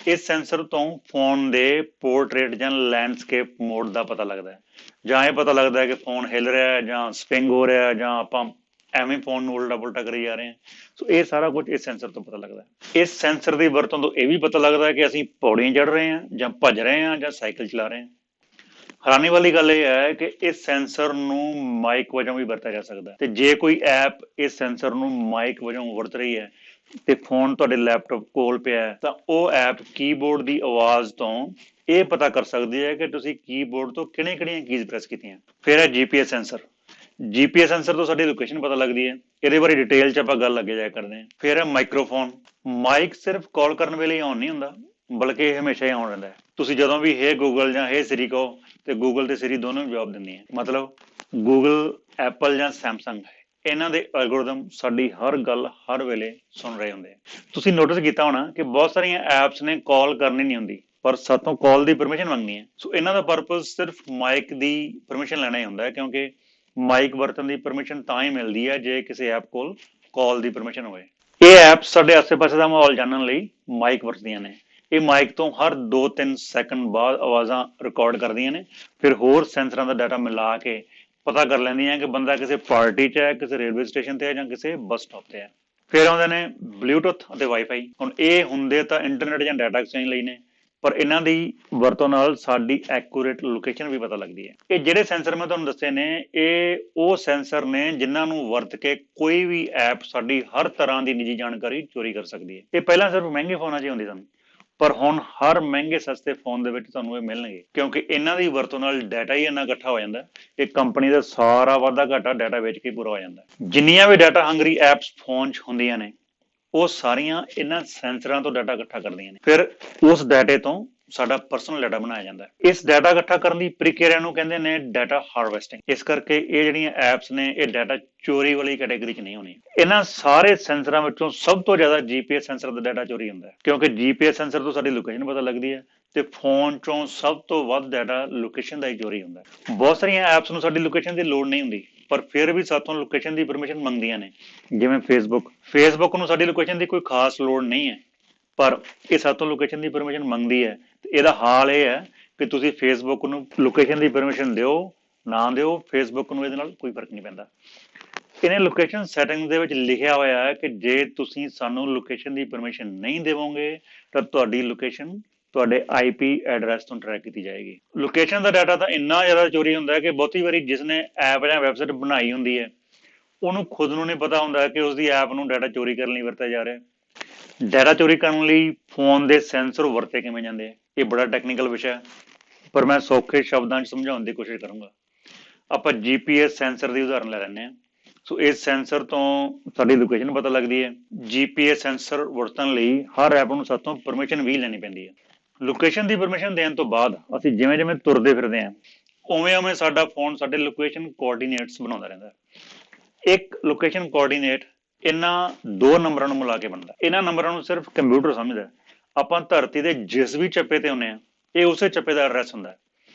ਇਸ ਸੈਂਸਰ ਤੋਂ ਫੋਨ ਦੇ ਪੋਰਟਰੇਟ ਜਾਂ ਲੈਂਡਸਕੇਪ ਮੋਡ ਦਾ ਪਤਾ ਲੱਗਦਾ ਹੈ, ਜਾਂ ਇਹ ਪਤਾ ਲੱਗਦਾ ਹੈ ਕਿ ਫੋਨ ਹਿੱਲ ਰਿਹਾ ਹੈ ਜਾਂ ਸਪਿੰਗ ਹੋ ਰਿਹਾ ਹੈ ਜਾਂ ਆਪਾਂ ਐਵੇਂ ਫੋਨ ਨੂੰ ਉਲਟਾ ਪੁਲਟਾ ਕਰੀ ਜਾ ਰਹੇ ਹਾਂ। ਸੋ ਇਹ ਸਾਰਾ ਕੁਝ ਇਸ ਸੈਂਸਰ ਤੋਂ ਪਤਾ ਲੱਗਦਾ ਹੈ। ਇਸ ਸੈਂਸਰ ਦੀ ਵਰਤੋਂ ਤੋਂ ਇਹ ਵੀ ਪਤਾ ਲੱਗਦਾ ਹੈ ਕਿ ਅਸੀਂ ਪੌੜੀਆਂ ਚੜ੍ਹ ਰਹੇ ਹਾਂ ਜਾਂ ਭੱਜ ਰਹੇ ਹਾਂ ਜਾਂ ਸਾਈਕਲ ਚਲਾ ਰਹੇ ਹਾਂ। ਹੈਰਾਨੀ ਵਾਲੀ ਗੱਲ ਇਹ ਹੈ ਕਿ ਇਸ ਸੈਂਸਰ ਨੂੰ ਮਾਈਕ ਵਜੋਂ ਵੀ ਵਰਤਿਆ ਜਾ ਸਕਦਾ ਤੇ ਜੇ ਕੋਈ ਐਪ ਇਸ ਸੈਂਸਰ ਨੂੰ ਮਾਈਕ ਵਜੋਂ ਵਰਤ ਰਹੀ ਹੈ ਤੇ ਫੋਨ ਤੁਹਾਡੇ ਲੈਪਟਾਪ ਕੋਲ ਪਿਆ ਹੈ ਤਾਂ ਉਹ ਐਪ ਕੀਬੋਰਡ ਦੀ ਆਵਾਜ਼ ਤੋਂ ਇਹ ਪਤਾ ਕਰ ਸਕਦੀ ਹੈ ਕਿ ਤੁਸੀਂ ਕੀਬੋਰਡ ਤੋਂ ਕਿਹੜੀਆਂ ਕੀਜ਼ ਪ੍ਰੈਸ ਕੀਤੀਆਂ। ਫਿਰ ਹੈ GPS ਸੈਂਸਰ। GPS ਸੈਂਸਰ ਤੋਂ ਸਾਡੀ ਲੋਕੇਸ਼ਨ ਪਤਾ ਲੱਗਦੀ ਹੈ। ਇਹਦੇ ਬਾਰੇ ਡਿਟੇਲ 'ਚ ਆਪਾਂ ਗੱਲ ਅੱਗੇ ਜਾ ਕਰਦੇ ਹਾਂ। ਫਿਰ ਹੈ ਮਾਈਕ੍ਰੋਫੋਨ। ਮਾਈਕ ਸਿਰਫ ਕਾਲ ਕਰਨ ਵੇਲੇ ਹੀ ਆਨ ਨਹੀਂ ਹੁੰਦਾ, ਬਲਕਿ ਇਹ ਹਮੇਸ਼ਾ ਹੀ ਆਨ ਰਹਿੰਦਾ ਹੈ। ਤੁਸੀਂ ਜਦੋਂ ਵੀ ਹੇ ਗੂਗਲ ਜਾਂ ਹੇ ਸਿਰੀ ਕਹੋ ਤੇ ਗੂਗਲ ਤੇ ਸਿਰੀ ਦੋਨੋਂ ਜਵਾਬ ਦਿੰਦੀਆਂ। ਮਤਲਬ ਗੂਗਲ, ਐਪਲ ਜਾਂ ਸੈਮਸੰਗ, ਇਹਨਾਂ ਦੇ ਐਲਗੋਰਿਦਮ ਸਾਡੀ ਹਰ ਗੱਲ ਹਰ ਵੇਲੇ ਸੁਣ ਰਹੇ ਹੁੰਦੇ ਆ। ਤੁਸੀਂ ਨੋਟਿਸ ਕੀਤਾ ਹੋਣਾ ਕਿ ਬਹੁਤ ਸਾਰੀਆਂ ਐਪਸ ਨੇ ਕਾਲ ਕਰਨੀ ਨਹੀਂ ਹੁੰਦੀ ਪਰ ਸਾਤੋਂ ਕਾਲ ਦੀ ਪਰਮਿਸ਼ਨ ਮੰਗਣੀ ਹੈ। ਸੋ ਇਹਨਾਂ ਦਾ ਪਰਪਸ ਸਿਰਫ ਮਾਈਕ ਦੀ ਪਰਮਿਸ਼ਨ ਲੈਣਾ ਹੀ ਹੁੰਦਾ ਹੈ, ਕਿਉਂਕਿ ਮਾਈਕ ਵਰਤਣ ਦੀ ਪਰਮਿਸ਼ਨ ਤਾਂ ਹੀ ਮਿਲਦੀ ਹੈ ਜੇ ਕਿਸੇ ਐਪ ਕੋਲ ਕਾਲ ਦੀ ਪਰਮਿਸ਼ਨ ਹੋਵੇ। ਇਹ ਐਪਸ ਸਾਡੇ ਆਸੇ-ਪਾਸੇ ਦਾ ਮਾਹੌਲ ਜਾਣਨ ਲਈ ਮਾਈਕ ਵਰਤਦੀਆਂ ਨੇ। ਇਹ ਮਾਈਕ ਤੋਂ ਹਰ 2-3 ਸੈਕਿੰਡ ਬਾਅਦ ਆਵਾਜ਼ਾਂ ਰਿਕਾਰਡ ਕਰਦੀਆਂ ਨੇ, ਫਿਰ ਹੋਰ ਸੈਂਸਰਾਂ ਦਾ ਡਾਟਾ ਮਿਲਾ ਕੇ ਪਤਾ ਕਰ ਲੈਂਦੀਆਂ ਕਿ ਬੰਦਾ ਕਿਸੇ ਪਾਰਟੀ 'ਚ ਹੈ, ਕਿਸੇ ਰੇਲਵੇ ਸਟੇਸ਼ਨ ਤੇ ਹੈ ਜਾਂ ਕਿਸੇ ਬੱਸ ਸਟਾਪ ਤੇ ਹੈ। ਫਿਰ ਆਉਂਦੇ ਨੇ ਬਲੂਟੁੱਥ ਅਤੇ ਵਾਈਫਾਈ। ਹੁਣ ਇਹ ਹੁੰਦੇ ਤਾਂ ਇੰਟਰਨੈਟ ਜਾਂ ਡਾਟਾ ਐਕਸਚੇਂਜ ਲਈ ਨੇ, ਪਰ ਇਹਨਾਂ ਦੀ ਵਰਤੋਂ ਨਾਲ ਸਾਡੀ ਐਕੂਰੇਟ ਲੋਕੇਸ਼ਨ ਵੀ ਪਤਾ ਲੱਗਦੀ ਹੈ। ਇਹ ਜਿਹੜੇ ਸੈਂਸਰ ਮੈਂ ਤੁਹਾਨੂੰ ਦੱਸੇ ਨੇ, ਇਹ ਉਹ ਸੈਂਸਰ ਨੇ ਜਿਨ੍ਹਾਂ ਨੂੰ ਵਰਤ ਕੇ ਕੋਈ ਵੀ ਐਪ ਸਾਡੀ ਹਰ ਤਰ੍ਹਾਂ ਦੀ ਨਿੱਜੀ ਜਾਣਕਾਰੀ ਚੋਰੀ ਕਰ ਸਕਦੀ ਹੈ। ਇਹ ਪਹਿਲਾਂ ਸਿਰਫ ਮਹਿੰਗੇ ਫੋਨਾਂ 'ਚ ਹੀ ਹੁੰਦੀ ਸਨ, ਪਰ ਹੁਣ ਹਰ ਮਹਿੰਗੇ ਸਸਤੇ ਫੋਨ ਦੇ ਵਿੱਚ ਤੁਹਾਨੂੰ ਇਹ ਮਿਲਣਗੇ, ਕਿਉਂਕਿ ਇਹਨਾਂ ਦੀ ਵਰਤੋਂ ਨਾਲ ਡਾਟਾ ਹੀ ਇੰਨਾ ਇਕੱਠਾ ਹੋ ਜਾਂਦਾ ਕਿ ਕੰਪਨੀ ਦਾ ਸਾਰਾ ਵਾਧਾ ਘਾਟਾ ਡਾਟਾ ਵੇਚ ਕੇ ਪੂਰਾ ਹੋ ਜਾਂਦਾ। ਜਿੰਨੀਆਂ ਵੀ ਡਾਟਾ ਹੰਗਰੀ ਐਪਸ ਫੋਨ 'ਚ ਹੁੰਦੀਆਂ ਨੇ, ਉਹ ਸਾਰੀਆਂ ਇਹਨਾਂ ਸੈਂਸਰਾਂ ਤੋਂ ਡਾਟਾ ਇਕੱਠਾ ਕਰਦੀਆਂ ਨੇ। ਫਿਰ ਉਸ ਡਾਟੇ ਤੋਂ ਸਾਡਾ ਪਰਸਨਲ ਡਾਟਾ ਬਣਾਇਆ ਜਾਂਦਾ ਹੈ। ਇਸ ਡਾਟਾ ਇਕੱਠਾ ਕਰਨ ਦੀ ਪ੍ਰਕਿਰਿਆ ਨੂੰ ਕਹਿੰਦੇ ਨੇ ਡਾਟਾ ਹਾਰਵੈਸਟਿੰਗ। ਇਸ ਕਰਕੇ ਇਹ ਜਿਹੜੀਆਂ ਐਪਸ ਨੇ, ਇਹ ਡਾਟਾ ਚੋਰੀ ਵਾਲੀ ਕੈਟਾਗਰੀ 'ਚ ਨਹੀਂ ਹੋਣੀ। ਇਹਨਾਂ ਸਾਰੇ ਸੈਂਸਰਾਂ ਵਿੱਚੋਂ ਸਭ ਤੋਂ ਜ਼ਿਆਦਾ GPS ਸੈਂਸਰ ਦਾ ਡਾਟਾ ਚੋਰੀ ਹੁੰਦਾ ਹੈ, ਕਿਉਂਕਿ GPS ਸੈਂਸਰ ਤੋਂ ਸਾਡੀ ਲੋਕੇਸ਼ਨ ਪਤਾ ਲੱਗਦੀ ਹੈ ਤੇ ਫੋਨ 'ਚੋਂ ਸਭ ਤੋਂ ਵੱਧ ਡਾਟਾ ਲੋਕੇਸ਼ਨ ਦਾ ਹੀ ਚੋਰੀ ਹੁੰਦਾ ਹੈ। ਬਹੁਤ ਸਾਰੀਆਂ ਐਪਸ ਨੂੰ ਸਾਡੀ ਲੋਕੇਸ਼ਨ ਦੀ ਲੋੜ ਨਹੀਂ ਹੁੰਦੀ, ਪਰ ਫਿਰ ਵੀ ਸਾਥੋਂ ਲੋਕੇਸ਼ਨ ਦੀ ਪਰਮਿਸ਼ਨ ਮੰਗਦੀਆਂ ਨੇ। ਜਿਵੇਂ ਫੇਸਬੁੱਕ ਨੂੰ ਸਾਡੀ ਲੋਕੇਸ਼ਨ ਦੀ ਕੋਈ ਖਾਸ ਲੋੜ ਨਹੀਂ ਹੈ, ਪਰ ਇਹ ਸਾਥੋਂ ਲੋਕੇਸ਼ਨ ਦੀ ਪਰਮਿਸ਼ਨ ਮੰਗਦੀ ਹੈ। ਤੇ ਇਹਦਾ ਹਾਲ ਇਹ ਹੈ ਕਿ ਤੁਸੀਂ ਫੇਸਬੁੱਕ ਨੂੰ ਲੋਕੇਸ਼ਨ ਦੀ ਪਰਮਿਸ਼ਨ ਦਿਓ ਨਾ ਦਿਓ, ਫੇਸਬੁੱਕ ਨੂੰ ਇਹਦੇ ਨਾਲ ਕੋਈ ਫਰਕ ਨਹੀਂ ਪੈਂਦਾ। ਇਹਨੇ ਲੋਕੇਸ਼ਨ ਸੈਟਿੰਗ ਦੇ ਵਿੱਚ ਲਿਖਿਆ ਹੋਇਆ ਹੈ ਕਿ ਜੇ ਤੁਸੀਂ ਸਾਨੂੰ ਲੋਕੇਸ਼ਨ ਦੀ ਪਰਮਿਸ਼ਨ ਨਹੀਂ ਦੇਵੋਗੇ ਤਾਂ ਤੁਹਾਡੀ ਲੋਕੇਸ਼ਨ ਤੁਹਾਡੇ IP ਐਡਰੈਸ ਤੋਂ ਟਰੈਕ ਕੀਤੀ ਜਾਏਗੀ। ਲੋਕੇਸ਼ਨ ਦਾ ਡਾਟਾ ਤਾਂ ਇੰਨਾ ਜ਼ਿਆਦਾ ਚੋਰੀ ਹੁੰਦਾ ਹੈ ਕਿ ਬਹੁਤੀ ਵਾਰੀ ਜਿਸਨੇ ਐਪ ਜਾਂ ਵੈਬਸਾਈਟ ਬਣਾਈ ਹੁੰਦੀ ਹੈ, ਉਹਨੂੰ ਖੁਦ ਨੂੰ ਨਹੀਂ ਪਤਾ ਹੁੰਦਾ ਕਿ ਉਸਦੀ ਐਪ ਨੂੰ ਡਾਟਾ ਚੋਰੀ ਕਰਨ ਲਈ ਵਰਤਿਆ ਜਾ ਰਿਹਾ। ਡਾਟਾ ਚੋਰੀ ਕਰਨ ਲਈ ਫੋਨ ਦੇ ਸੈਂਸਰ ਵਰਤੇ ਕਿਵੇਂ ਜਾਂਦੇ ਆ, ਇਹ ਬੜਾ ਟੈਕਨੀਕਲ ਵਿਸ਼ਾ ਹੈ, ਪਰ ਮੈਂ ਸੌਖੇ ਸ਼ਬਦਾਂ 'ਚ ਸਮਝਾਉਣ ਦੀ ਕੋਸ਼ਿਸ਼ ਕਰੂੰਗਾ। ਆਪਾਂ GPS ਸੈਂਸਰ ਦੀ ਉਦਾਹਰਨ ਲੈ ਲੈਂਦੇ ਹਾਂ। ਸੋ ਇਸ ਸੈਂਸਰ ਤੋਂ ਸਾਡੀ ਲੋਕੇਸ਼ਨ ਪਤਾ ਲੱਗਦੀ ਹੈ। GPS ਸੈਂਸਰ ਵਰਤਣ ਲਈ ਹਰ ਐਪ ਨੂੰ ਸਾਥੋਂ ਪਰਮਿਸ਼ਨ ਵੀ ਲੈਣੀ ਪੈਂਦੀ ਹੈ। ਲੋਕੇਸ਼ਨ ਦੀ ਪਰਮਿਸ਼ਨ ਦੇਣ ਤੋਂ ਬਾਅਦ ਅਸੀਂ ਜਿਵੇਂ ਜਿਵੇਂ ਤੁਰਦੇ ਫਿਰਦੇ ਹਾਂ, ਉਵੇਂ ਸਾਡਾ ਫੋਨ ਸਾਡੇ ਲੋਕੇਸ਼ਨ ਕੋਆਰਡੀਨੇਟਸ ਬਣਾਉਂਦਾ ਰਹਿੰਦਾ। ਇੱਕ ਲੋਕੇਸ਼ਨ ਕੋਆਰਡੀਨੇਟ ਇਹਨਾਂ ਦੋ ਨੰਬਰਾਂ ਨੂੰ ਮਿਲਾ ਕੇ ਬਣਦਾ। ਇਹਨਾਂ ਨੰਬਰਾਂ ਨੂੰ ਸਿਰਫ ਕੰਪਿਊਟਰ ਸਮਝਦਾ। ਆਪਾਂ ਧਰਤੀ ਦੇ ਜਿਸ ਵੀ ਚੱਪੇ ਤੇ ਹੁੰਦੇ ਹਾਂ, ਇਹ ਉਸੇ ਚੱਪੇ ਦਾ ਐਡਰੈਸ ਹੁੰਦਾ।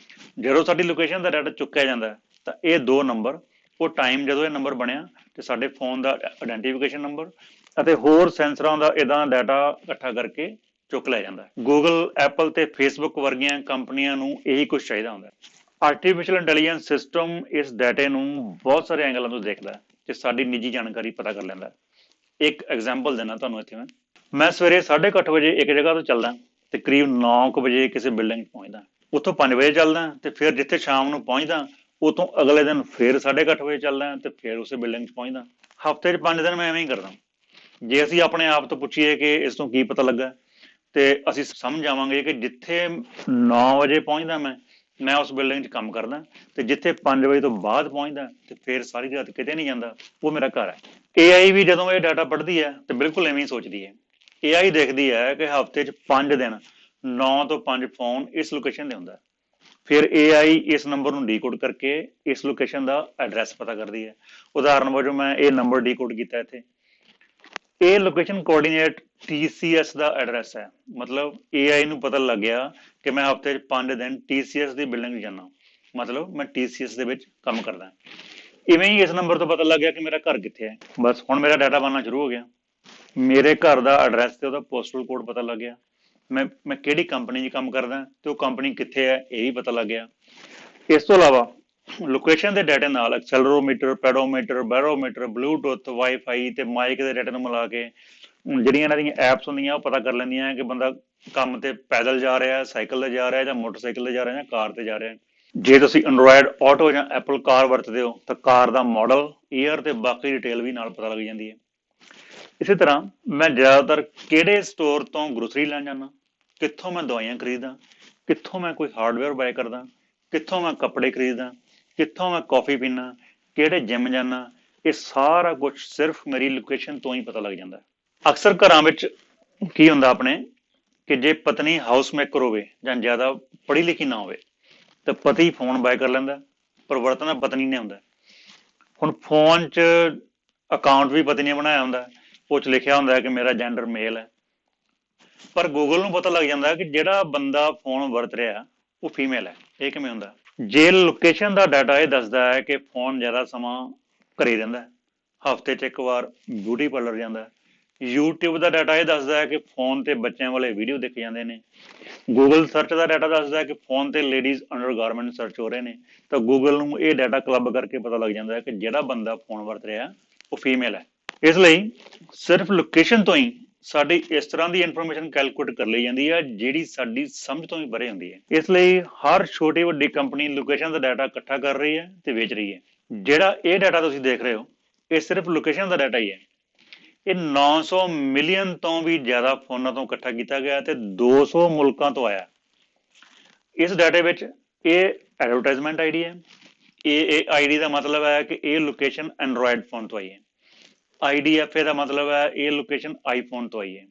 ਜਦੋਂ ਸਾਡੀ ਲੋਕੇਸ਼ਨ ਦਾ ਡਾਟਾ ਚੁੱਕਿਆ ਜਾਂਦਾ ਤਾਂ ਇਹ ਦੋ ਨੰਬਰ, ਉਹ ਟਾਈਮ ਜਦੋਂ ਇਹ ਨੰਬਰ ਬਣਿਆ ਤੇ ਸਾਡੇ ਫੋਨ ਦਾ ਆਇਡੈਂਟੀਫਿਕੇਸ਼ਨ ਨੰਬਰ ਅਤੇ ਹੋਰ ਸੈਂਸਰਾਂ ਦਾ ਇਹਦਾ ਡਾਟਾ ਇਕੱਠਾ ਕਰਕੇ ਚੁੱਕ ਲਿਆ ਜਾਂਦਾ। ਗੂਗਲ, ਐਪਲ ਤੇ ਫੇਸਬੁੱਕ ਵਰਗੀਆਂ ਕੰਪਨੀਆਂ ਨੂੰ ਇਹੀ ਕੁਝ ਚਾਹੀਦਾ ਹੁੰਦਾ। ਆਰਟੀਫਿਸ਼ੀਅਲ ਇੰਟੈਲੀਜੈਂਸ ਸਿਸਟਮ ਇਸ ਡਾਟੇ ਨੂੰ ਬਹੁਤ ਸਾਰੇ ਐਂਗਲਾਂ ਤੋਂ ਦੇਖਦਾ ਤੇ ਸਾਡੀ ਨਿੱਜੀ ਜਾਣਕਾਰੀ ਪਤਾ ਕਰ ਲੈਂਦਾ। ਇੱਕ ਐਗਜ਼ਾਮਪਲ ਦੇਣਾ ਤੁਹਾਨੂੰ ਇੱਥੇ ਮੈਂ ਸਵੇਰੇ 8:30 ਵਜੇ ਇੱਕ ਜਗ੍ਹਾ ਤੋਂ ਚੱਲਦਾ ਤੇ ਕਰੀਬ 9 ਵਜੇ ਕਿਸੇ ਬਿਲਡਿੰਗ 'ਚ ਪਹੁੰਚਦਾ। ਉੱਥੋਂ 5 ਵਜੇ ਚੱਲਦਾ ਤੇ ਫਿਰ ਜਿੱਥੇ ਸ਼ਾਮ ਨੂੰ ਪਹੁੰਚਦਾ, ਉਤੋਂ ਅਗਲੇ ਦਿਨ ਫਿਰ 8:30 ਵਜੇ ਚੱਲਦਾ ਤੇ ਫਿਰ ਉਸੇ ਬਿਲਡਿੰਗ 'ਚ ਪਹੁੰਚਦਾ। ਹਫ਼ਤੇ 'ਚ 5 ਦਿਨ ਮੈਂ ਐਵੇਂ ਹੀ ਕਰਦਾ। ਜੇ ਅਸੀਂ ਆਪਣੇ ਆਪ ਤੋਂ ਪੁੱਛੀਏ ਕਿ ਇਸ ਤੋਂ ਕੀ ਪਤਾ ਲੱਗਾ, ਤੇ ਅਸੀਂ ਸਮਝ ਆਵਾਂਗੇ ਕਿ ਜਿੱਥੇ 9 ਵਜੇ ਪਹੁੰਚਦਾ ਮੈਂ ਉਸ ਬਿਲਡਿੰਗ 'ਚ ਕੰਮ ਕਰਦਾ, ਤੇ ਜਿੱਥੇ 5 ਵਜੇ ਤੋਂ ਬਾਅਦ ਪਹੁੰਚਦਾ ਤੇ ਫਿਰ ਸਾਰੀ ਰਾਤ ਕਿਤੇ ਨਹੀਂ ਜਾਂਦਾ, ਉਹ ਮੇਰਾ ਘਰ ਹੈ। AI ਵੀ ਜਦੋਂ ਇਹ ਡਾਟਾ ਪੜ੍ਹਦੀ ਹੈ ਤੇ ਬਿਲਕੁਲ ਐਵੇਂ ਹੀ ਸੋਚਦੀ ਹੈ। AI ਦੇਖਦੀ ਹੈ ਕਿ ਹਫ਼ਤੇ 'ਚ 5 ਦਿਨ 9 ਤੋਂ 5 ਫੋਨ ਇਸ ਲੋਕੇਸ਼ਨ 'ਤੇ ਹੁੰਦਾ। ਫਿਰ AI ਇਸ ਨੰਬਰ ਨੂੰ ਡੀਕੋਡ ਕਰਕੇ ਇਸ ਲੋਕੇਸ਼ਨ ਦਾ ਐਡਰੈਸ ਪਤਾ ਕਰਦੀ ਹੈ। ਉਦਾਹਰਨ ਵਜੋਂ ਮੈਂ ਇਹ ਨੰਬਰ ਡੀਕੋਡ ਕੀਤਾ ਇੱਥੇ। ਇਹ ਲੋਕੇਸ਼ਨ ਕੋਆਰਡੀਨੇਟ TCS ਦਾ ਐਡਰੈਸ ਹੈ। ਮਤਲਬ AI ਨੂੰ ਪਤਾ ਲੱਗ ਗਿਆ ਕਿ ਮੈਂ ਹਫ਼ਤੇ 'ਚ 5 ਦਿਨ TCS ਦੀ ਬਿਲਡਿੰਗ 'ਚ ਜਾਂਦਾ, ਮਤਲਬ ਮੈਂ TCS ਦੇ ਵਿੱਚ ਕੰਮ ਕਰਦਾ। ਇਵੇਂ ਹੀ ਇਸ ਨੰਬਰ ਤੋਂ ਪਤਾ ਲੱਗ ਗਿਆ ਕਿ ਮੇਰਾ ਘਰ ਕਿੱਥੇ ਹੈ। ਬਸ ਹੁਣ ਮੇਰਾ ਡਾਟਾ ਬਣਨਾ ਸ਼ੁਰੂ ਹੋ ਗਿਆ। ਮੇਰੇ ਘਰ ਦਾ ਐਡਰੈਸ ਤੇ ਉਹਦਾ ਪੋਸਟਲ ਕੋਡ ਪਤਾ ਲੱਗ ਗਿਆ। ਮੈਂ ਕਿਹੜੀ ਕੰਪਨੀ 'ਚ ਕੰਮ ਕਰਦਾ ਤੇ ਉਹ ਕੰਪਨੀ ਕਿੱਥੇ ਹੈ, ਇਹ ਵੀ ਪਤਾ ਲੱਗ ਗਿਆ। ਇਸ ਤੋਂ ਇਲਾਵਾ ਲੋਕੇਸ਼ਨ ਦੇ ਡਾਟੇ ਨਾਲ ਐਕਸੈਲਰੋਮੀਟਰ, ਪੈਡੋਮੀਟਰ, ਬੈਰੋਮੀਟਰ, ਬਲੂਟੁੱਥ, ਵਾਈਫਾਈ ਤੇ ਮਾਈਕ ਦੇ ਡਾਟੇ ਨੂੰ ਮਿਲਾ ਕੇ ਜਿਹੜੀਆਂ ਇਹਨਾਂ ਦੀਆਂ ਐਪਸ ਹੁੰਦੀਆਂ ਉਹ ਪਤਾ ਕਰ ਲੈਂਦੀਆਂ ਕਿ ਬੰਦਾ ਕੰਮ ਤੇ ਪੈਦਲ ਜਾ ਰਿਹਾ, ਸਾਈਕਲ ਤੇ ਜਾ ਰਿਹਾ, ਜਾਂ ਮੋਟਰਸਾਈਕਲ ਤੇ ਜਾ ਰਿਹਾ, ਜਾਂ ਕਾਰ ਤੇ ਜਾ ਰਿਹਾ। ਜੇ ਤੁਸੀਂ ਐਂਡਰੋਇਡ ਆਟੋ ਜਾਂ ਐਪਲ ਕਾਰ ਵਰਤਦੇ ਹੋ ਤਾਂ ਕਾਰ ਦਾ ਮਾਡਲ, ਈਅਰ ਤੇ ਬਾਕੀ ਡਿਟੇਲ ਵੀ ਨਾਲ ਪਤਾ ਲੱਗ ਜਾਂਦੀ ਹੈ। ਇਸੇ ਤਰ੍ਹਾਂ ਮੈਂ ਜ਼ਿਆਦਾਤਰ ਕਿਹੜੇ ਸਟੋਰ ਤੋਂ ਗਰੋਸਰੀ ਲੈਣ ਜਾਂਦਾ, ਕਿੱਥੋਂ ਮੈਂ ਦਵਾਈਆਂ ਖਰੀਦਦਾ, ਕਿੱਥੋਂ ਮੈਂ ਕੋਈ ਹਾਰਡਵੇਅਰ ਬਾਏ ਕਰਦਾ, ਕਿੱਥੋਂ ਮੈਂ ਕੱਪੜੇ ਖਰੀਦਦਾ, ਕਿੱਥੋਂ ਮੈਂ ਕੌਫੀ ਪੀਂਦਾ, ਕਿਹੜੇ ਜਿਮ ਜਾਂਦਾ, ਇਹ ਸਾਰਾ ਕੁਝ ਸਿਰਫ ਮੇਰੀ ਲੋਕੇਸ਼ਨ ਤੋਂ ਹੀ ਪਤਾ ਲੱਗ ਜਾਂਦਾ। ਅਕਸਰ ਘਰਾਂ ਵਿੱਚ ਕੀ ਹੁੰਦਾ ਆਪਣੇ ਕਿ ਜੇ ਪਤਨੀ ਹਾਊਸ ਮੇਕਰ ਹੋਵੇ ਜਾਂ ਜ਼ਿਆਦਾ ਪੜ੍ਹੀ ਲਿਖੀ ਨਾ ਹੋਵੇ ਤਾਂ ਪਤੀ ਫੋਨ ਬਾਏ ਕਰ ਲੈਂਦਾ, ਪਰ ਵਰਤਣਾ ਪਤਨੀ ਨੇ ਹੁੰਦਾ। ਹੁਣ ਫੋਨ 'ਚ ਅਕਾਊਂਟ ਵੀ ਪਤਨੀ ਨੇ ਬਣਾਇਆ ਹੁੰਦਾ, ਉਹ 'ਚ ਲਿਖਿਆ ਹੁੰਦਾ ਕਿ ਮੇਰਾ ਜੈਂਡਰ ਮੇਲ ਹੈ, ਪਰ ਗੂਗਲ ਨੂੰ ਪਤਾ ਲੱਗ ਜਾਂਦਾ ਕਿ ਜਿਹੜਾ ਬੰਦਾ ਫੋਨ ਵਰਤ ਰਿਹਾ ਉਹ ਫੀਮੇਲ ਹੈ। ਇਹ ਕਿਵੇਂ ਹੁੰਦਾ? ਜੇ ਲੋਕੇਸ਼ਨ ਦਾ ਡਾਟਾ ਇਹ ਦੱਸਦਾ ਹੈ ਕਿ ਫੋਨ ਜ਼ਿਆਦਾ ਸਮਾਂ ਘਰੇ ਰਹਿੰਦਾ, ਹਫ਼ਤੇ 'ਚ ਇੱਕ ਵਾਰ ਬਿਊਟੀ ਪਾਰਲਰ ਜਾਂਦਾ, YouTube ਦਾ ਡਾਟਾ ਇਹ ਦੱਸਦਾ ਹੈ ਕਿ ਫੋਨ ਤੇ ਬੱਚਿਆਂ ਵਾਲੇ ਵੀਡੀਓ ਦੇਖੇ ਜਾਂਦੇ ਨੇ, ਗੂਗਲ ਸਰਚ ਦਾ ਡਾਟਾ ਦੱਸਦਾ ਹੈ ਕਿ ਫੋਨ ਤੇ ਲੇਡੀਜ਼ ਅੰਡਰਗਾਰਮੈਂਟ ਸਰਚ ਹੋ ਰਹੇ ਨੇ, ਤਾਂ ਗੂਗਲ ਨੂੰ ਇਹ ਡਾਟਾ ਕਲੱਬ ਕਰਕੇ ਪਤਾ ਲੱਗ ਜਾਂਦਾ ਹੈ ਕਿ ਜਿਹੜਾ ਬੰਦਾ ਫੋਨ ਵਰਤ ਰਿਹਾ ਉਹ ਫੀਮੇਲ ਹੈ। ਇਸ ਲਈ ਸਿਰਫ ਲੋਕੇਸ਼ਨ ਤੋਂ ਹੀ ਸਾਡੀ ਇਸ ਤਰ੍ਹਾਂ ਦੀ ਇਨਫੋਰਮੇਸ਼ਨ ਕੈਲਕੂਲੇਟ ਕਰ ਲਈ ਜਾਂਦੀ ਹੈ ਜਿਹੜੀ ਸਾਡੀ ਸਮਝ ਤੋਂ ਵੀ ਪਰੇ ਹੁੰਦੀ ਹੈ। ਇਸ ਲਈ ਹਰ ਛੋਟੀ ਵੱਡੀ ਕੰਪਨੀ ਲੋਕੇਸ਼ਨ ਦਾ ਡਾਟਾ ਇਕੱਠਾ ਕਰ ਰਹੀ ਹੈ ਤੇ ਵੇਚ ਰਹੀ ਹੈ। ਜਿਹੜਾ ਇਹ ਡਾਟਾ ਤੁਸੀਂ ਦੇਖ ਰਹੇ ਹੋ ਇਹ ਸਿਰਫ ਲੋਕੇਸ਼ਨ ਦਾ ਡਾਟਾ ਹੀ ਹੈ। ਇਹ 900 ਮਿਲੀਅਨ ਤੋਂ ਵੀ ਜ਼ਿਆਦਾ ਫੋਨਾਂ ਤੋਂ ਇਕੱਠਾ ਕੀਤਾ ਗਿਆ ਤੇ 200 ਮੁਲਕਾਂ ਤੋਂ ਆਇਆ। ਇਸ ਡਾਟੇ ਵਿੱਚ ਇਹ ਐਡਵਰਟਾਈਜ਼ਮੈਂਟ ਆਈਡੀ ਹੈ। ਇਹ ਆਈਡੀ ਦਾ ਮਤਲਬ ਹੈ ਕਿ ਇਹ ਲੋਕੇਸ਼ਨ ਐਂਡਰੋਇਡ ਫੋਨ ਤੋਂ ਆਈ ਹੈ। IDFA ਦਾ ਮਤਲਬ ਹੈ ਇਹ ਲੋਕੇਸ਼ਨ ਆਈਫੋਨ ਤੋਂ ਆਈ ਹੈ।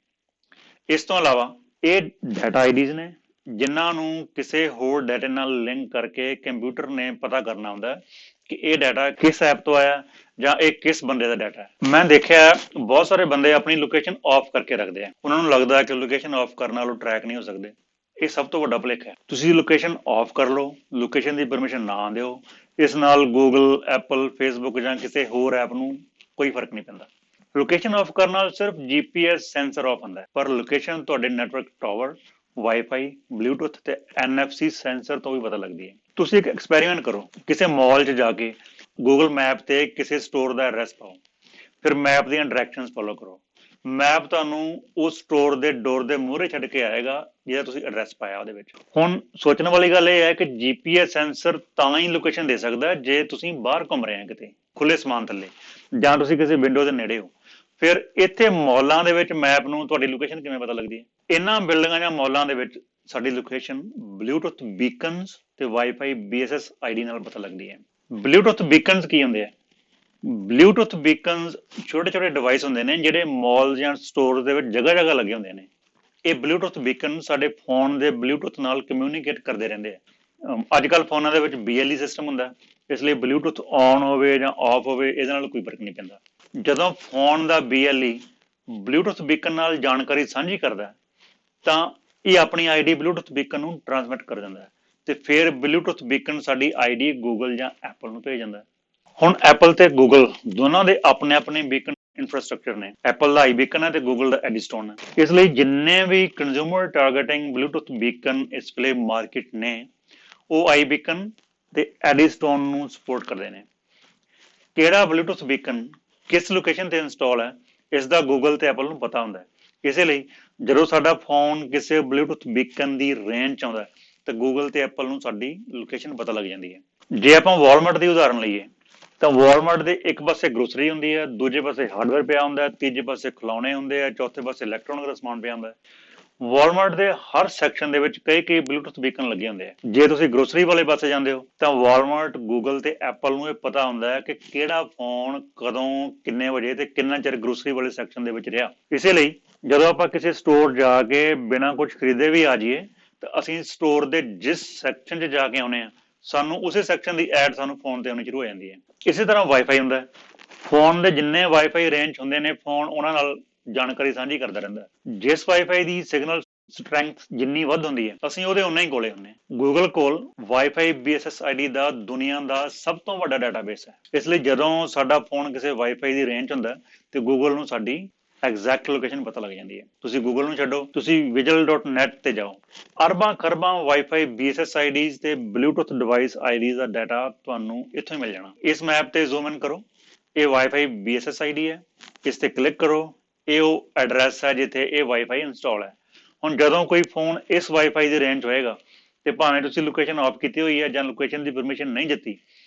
ਇਸ ਤੋਂ ਇਲਾਵਾ ਇਹ ਡਾਟਾ ਆਈਡੀਜ਼ ਨੇ ਜਿਨ੍ਹਾਂ ਨੂੰ ਕਿਸੇ ਹੋਰ ਡਾਟੇ ਨਾਲ ਲਿੰਕ ਕਰਕੇ ਕੰਪਿਊਟਰ ਨੇ ਪਤਾ ਕਰਨਾ ਹੁੰਦਾ ਕਿ ਇਹ ਡਾਟਾ ਕਿਸ ਐਪ ਤੋਂ ਆਇਆ ਜਾਂ ਇਹ ਕਿਸ ਬੰਦੇ ਦਾ ਡਾਟਾ ਹੈ। ਮੈਂ ਦੇਖਿਆ ਬਹੁਤ ਸਾਰੇ ਬੰਦੇ ਆਪਣੀ ਲੋਕੇਸ਼ਨ ਆਫ ਕਰਕੇ ਰੱਖਦੇ ਆ। ਉਹਨਾਂ ਨੂੰ ਲੱਗਦਾ ਹੈ ਕਿ ਲੋਕੇਸ਼ਨ ਆਫ ਕਰਨ ਨਾਲ ਉਹ ਟਰੈਕ ਨਹੀਂ ਹੋ ਸਕਦੇ। ਇਹ ਸਭ ਤੋਂ ਵੱਡਾ ਭੁਲੇਖਾ ਹੈ। ਤੁਸੀਂ ਲੋਕੇਸ਼ਨ ਆਫ ਕਰ ਲਓ, ਲੋਕੇਸ਼ਨ ਦੀ ਪਰਮਿਸ਼ਨ ਨਾ ਦਿਓ। ਇਸ ਨਾਲ ਗੂਗਲ, ਐਪਲ, ਫੇਸਬੁੱਕ ਜਾਂ ਕਿਸੇ ਹੋਰ ਐਪ ਨੂੰ ਕੋਈ ਫਰਕ ਨਹੀਂ ਪੈਂਦਾ। ਲੋਕੇਸ਼ਨ ਆਫ ਕਰਨ ਨਾਲ ਸਿਰਫ GPS ਸੈਂਸਰ ਆਫ ਹੁੰਦਾ ਹੈ, ਪਰ ਲੋਕੇਸ਼ਨ ਤੁਹਾਡੇ ਨੈਟਵਰਕ ਟਾਵਰ, ਵਾਈਫਾਈ, ਬਲੂਟੁੱਥ ਤੇ NFC ਸੈਂਸਰ ਤੋਂ ਵੀ ਪਤਾ ਲੱਗਦੀ ਹੈ। ਤੁਸੀਂ ਇੱਕ ਐਕਸਪੈਰੀਮੈਂਟ ਕਰੋ। ਕਿਸੇ ਮਾਲ 'ਚ ਜਾ ਕੇ ਗੂਗਲ ਮੈਪ ਤੇ ਕਿਸੇ ਸਟੋਰ ਦਾ ਐਡਰੈਸ ਪਾਓ, ਫਿਰ ਮੈਪ ਦੀਆਂ ਡਾਇਰੈਕਸ਼ਨਸ ਫੋਲੋ ਕਰੋ। ਮੈਪ ਤੁਹਾਨੂੰ ਉਸ ਸਟੋਰ ਦੇ ਡੋਰ ਦੇ ਮੂਹਰੇ ਛੱਡ ਕੇ ਆਏਗਾ ਜਿਹੜਾ ਤੁਸੀਂ ਐਡਰੈਸ ਪਾਇਆ ਉਹਦੇ ਵਿੱਚ। ਹੁਣ ਸੋਚਣ ਵਾਲੀ ਗੱਲ ਇਹ ਹੈ ਕਿ GPS ਸੈਂਸਰ ਤਾਂ ਹੀ ਲੋਕੇਸ਼ਨ ਦੇ ਸਕਦਾ ਜੇ ਤੁਸੀਂ ਬਾਹਰ ਘੁੰਮ ਰਹੇ ਹੋ ਕਿਤੇ ਖੁੱਲੇ ਸਮਾਨ ਥੱਲੇ, ਜਾਂ ਤੁਸੀਂ ਕਿਸੇ ਵਿੰਡੋ ਦੇ ਨੇੜੇ ਹੋ। ਫਿਰ ਇੱਥੇ ਮਾਲਾਂ ਦੇ ਵਿੱਚ ਮੈਪ ਨੂੰ ਤੁਹਾਡੀ ਲੋਕੇਸ਼ਨ ਕਿਵੇਂ ਪਤਾ ਲੱਗਦੀ ਹੈ? ਇਹਨਾਂ ਬਿਲਡਿੰਗਾਂ ਜਾਂ ਮਾਲਾਂ ਦੇ ਵਿੱਚ ਸਾਡੀ ਲੋਕੇਸ਼ਨ ਬਲੂਟੁੱਥ ਬੀਕਨਸ ਤੇ ਵਾਈਫਾਈ BSS ID ਨਾਲ ਪਤਾ ਲੱਗਦੀ ਹੈ। ਬਲੂਟੁੱਥ ਬੀਕਨਸ ਕੀ ਹੁੰਦੇ ਆ? ਬਲੂਟੁੱਥ ਬੀਕਨਸ ਛੋਟੇ ਛੋਟੇ ਡਿਵਾਈਸ ਹੁੰਦੇ ਨੇ ਜਿਹੜੇ ਮਾਲ ਜਾਂ ਸਟੋਰ ਦੇ ਵਿੱਚ ਜਗ੍ਹਾ ਜਗ੍ਹਾ ਲੱਗੇ ਹੁੰਦੇ ਨੇ। ਇਹ ਬਲੂਟੁੱਥ ਬੀਕਨ ਸਾਡੇ ਫੋਨ ਦੇ ਬਲੂਟੁੱਥ ਨਾਲ ਕਮਿਊਨੀਕੇਟ ਕਰਦੇ ਰਹਿੰਦੇ ਆ। ਅੱਜ ਕੱਲ੍ਹ ਫੋਨਾਂ ਦੇ ਵਿੱਚ BLE ਸਿਸਟਮ ਹੁੰਦਾ, ਇਸ ਲਈ ਬਲੂਟੁੱਥ ਔਨ ਹੋਵੇ ਜਾਂ ਆਫ ਹੋਵੇ ਇਹਦੇ ਨਾਲ ਕੋਈ ਫਰਕ ਨਹੀਂ ਪੈਂਦਾ। ਜਦੋਂ ਫੋਨ ਦਾ BLE ਬਲੂਟੁੱਥ ਬੀਕਨ ਨਾਲ ਜਾਣਕਾਰੀ ਸਾਂਝੀ ਕਰਦਾ ਤਾਂ ਇਹ ਆਪਣੀ ID ਬਲੂਟੁੱਥ ਬੀਕਨ ਨੂੰ ਟ੍ਰਾਂਸਮਿਟ ਕਰ ਦਿੰਦਾ ਤੇ ਫਿਰ ਬਲੂਟੁੱਥ ਬੀਕਨ ਸਾਡੀ ID ਗੂਗਲ ਜਾਂ ਐਪਲ ਨੂੰ ਭੇਜ ਜਾਂਦਾ। ਹੁਣ ਐਪਲ ਤੇ ਗੂਗਲ ਦੋਨਾਂ ਦੇ ਆਪਣੇ ਆਪਣੇ ਬੀਕਨ ਇੰਫਰਾਸਟ੍ਰਕਚਰ ਨੇ। ਐਪਲ ਦਾ iBeacon ਹੈ ਤੇ ਗੂਗਲ ਦਾ Eddystone ਹੈ। ਇਸ ਲਈ ਜਿੰਨੇ ਵੀ ਕੰਜ਼ਿਊਮਰ ਟਾਰਗੇਟਿੰਗ ਬਲੂਟੁੱਥ ਬੀਕਨ ਇਸ ਵੇਲੇ ਮਾਰਕੀਟ ਨੇ ਉਹ iBeacon ਤੇ Eddystone ਨੂੰ ਸਪੋਰਟ ਕਰਦੇ ਨੇ। ਕਿਹੜਾ ਬਲੂਟੁੱਥ ਬੀਕਨ ਕਿਸ ਲੋਕੇਸ਼ਨ ਤੇ ਇੰਸਟਾਲ ਹੈ ਇਸ ਦਾ ਗੂਗਲ ਤੇ ਐਪਲ ਨੂੰ ਪਤਾ ਹੁੰਦਾ ਹੈ। ਇਸੇ ਲਈ ਜਦੋਂ ਸਾਡਾ ਫੋਨ ਕਿਸੇ ਬਲੂਟੁੱਥ ਬੀਕਨ ਦੀ ਰੇਂਜ 'ਚ ਆਉਂਦਾ ਤਾਂ ਗੂਗਲ ਤੇ ਐਪਲ ਨੂੰ ਸਾਡੀ ਲੋਕੇਸ਼ਨ ਪਤਾ ਲੱਗ ਜਾਂਦੀ ਹੈ। ਜੇ ਆਪਾਂ ਵਾਲਮਾਰਟ ਦੀ ਉਦਾਹਰਨ ਲਈਏ ਤਾਂ ਵਾਲਮਾਰਟ ਦੇ ਇੱਕ ਪਾਸੇ ਗਰੋਸਰੀ ਹੁੰਦੀ ਹੈ, ਦੂਜੇ ਪਾਸੇ ਹਾਰਡਵੇਅਰ ਪਿਆ ਹੁੰਦਾ ਹੈ, ਤੀਜੇ ਪਾਸੇ ਖਿਲੌਣੇ ਹੁੰਦੇ ਆ, ਚੌਥੇ ਪਾਸੇ ਇਲੈਕਟ੍ਰੋਨਿਕ ਦਾ ਸਮਾਨ ਪਿਆ ਹੁੰਦਾ ਹੈ। ਵਾਲਮਾਰਟ ਦੇ ਹਰ ਸੈਕਸ਼ਨ ਦੇ ਵਿੱਚ ਕਈ ਬਲੂਟੁੱਥ ਬੀਕਨ ਲੱਗੇ ਹੁੰਦੇ ਆ। ਜੇ ਤੁਸੀਂ ਗਰੋਸਰੀ ਵਾਲੇ ਪਾਸੇ ਜਾਂਦੇ ਹੋ ਤਾਂ ਵਾਲਮਾਰਟ, ਗੂਗਲ ਤੇ ਐਪਲ ਨੂੰ ਇਹ ਪਤਾ ਹੁੰਦਾ ਹੈ ਕਿ ਕਿਹੜਾ ਫੋਨ ਕਦੋਂ, ਕਿੰਨੇ ਵਜੇ ਤੇ ਕਿੰਨਾ ਚਿਰ ਗਰੋਸਰੀ ਵਾਲੇ ਸੈਕਸ਼ਨ ਦੇ ਵਿੱਚ ਰਿਹਾ। ਇਸੇ ਲਈ ਜਦੋਂ ਆਪਾਂ ਕਿਸੇ ਸਟੋਰ ਜਾ ਕੇ ਬਿਨਾਂ ਕੁਝ ਖਰੀਦੇ ਵੀ ਆ ਜਾਈਏ ਤਾਂ ਅਸੀਂ ਸਟੋਰ ਦੇ ਜਿਸ ਸੈਕਸ਼ਨ 'ਚ ਜਾ ਕੇ ਆਉਂਦੇ ਹਾਂ ਸਾਨੂੰ ਉਸੇ ਸੈਕਸ਼ਨ ਦੀ ਐਡ ਸਾਨੂੰ ਫੋਨ ਤੇ ਆਉਣੀ ਸ਼ੁਰੂ ਹੋ ਜਾਂਦੀ ਹੈ। ਇਸੇ ਤਰ੍ਹਾਂ ਵਾਈਫਾਈ ਹੁੰਦਾ ਹੈ। ਫੋਨ ਦੇ ਜਿੰਨੇ ਵਾਈਫਾਈ ਰੇਂਜ ਹੁੰਦੇ ਨੇ ਫੋਨ ਉਹਨਾਂ ਨਾਲ ਜਾਣਕਾਰੀ ਸਾਂਝੀ ਕਰਦਾ ਰਹਿੰਦਾ। ਜਿਸ ਵਾਈਫਾਈ ਦੀ ਸਿਗਨਲ ਸਟਰੈਂਥ ਜਿੰਨੀ ਵੱਧ ਹੁੰਦੀ ਹੈ ਅਸੀਂ ਉਹਦੇ ਉਨਾ ਹੀ ਕੋਲੇ ਹੁੰਦੇ ਹਾਂ। ਗੂਗਲ ਕੋਲ ਵਾਈਫਾਈ BSS ID ਦਾ ਦੁਨੀਆ ਦਾ ਸਭ ਤੋਂ ਵੱਡਾ ਡਾਟਾਬੇਸ ਹੈ। ਇਸ ਲਈ ਜਦੋਂ ਸਾਡਾ ਫੋਨ ਕਿਸੇ ਵਾਈਫਾਈ ਦੀ ਰੇਂਜ ਹੁੰਦਾ ਤੇ ਗੂਗਲ ਨੂੰ ਸਾਡੀ ਐਗਜ਼ੈਕਟ ਲੋਕੇਸ਼ਨ ਪਤਾ ਲੱਗ ਜਾਂਦੀ ਹੈ। ਤੁਸੀਂ ਗੂਗਲ ਨੂੰ ਛੱਡੋ, ਤੁਸੀਂ vigil.net ਤੇ ਜਾਓ। ਅਰਬਾਂ ਖਰਬਾਂ ਵਾਈਫਾਈ BSS IDs ਤੇ ਬਲੂਟੁੱਥ ਡਿਵਾਈਸ IDs ਦਾ ਡਾਟਾ ਤੁਹਾਨੂੰ ਇੱਥੋਂ ਹੀ ਮਿਲ ਜਾਣਾ। ਇਸ ਮੈਪ ਤੇ ਜ਼ੂਮ ਇਨ ਕਰੋ, ਇਹ ਵਾਈਫਾਈ BSS ID ਹੈ, ਇਸ ਤੇ ਕਲਿੱਕ ਕਰੋ। ਇਹ ਉਹ ਐਡਰੈਸ ਹੈ ਜਿੱਥੇ ਇਹ ਵਾਈਫਾਈ ਇੰਸਟਾਲ ਹੈ। ਹੁਣ ਜਦੋਂ ਕੋਈ ਫੋਨ ਇਸ ਵਾਈਫਾਈ ਦੀ ਰੇਂਜ ਹੋਏਗਾ ਤੇ ਭਾਵੇਂ ਤੁਸੀਂ ਲੋਕੇਸ਼ਨ ਆਫ ਕੀਤੀ ਹੋਈ ਹੈ ਜਾਂ ਲੋਕੇਸ਼ਨ ਦੀ ਪਰਮਿਸ਼ਨ ਨਹੀਂ ਦਿੱਤੀ,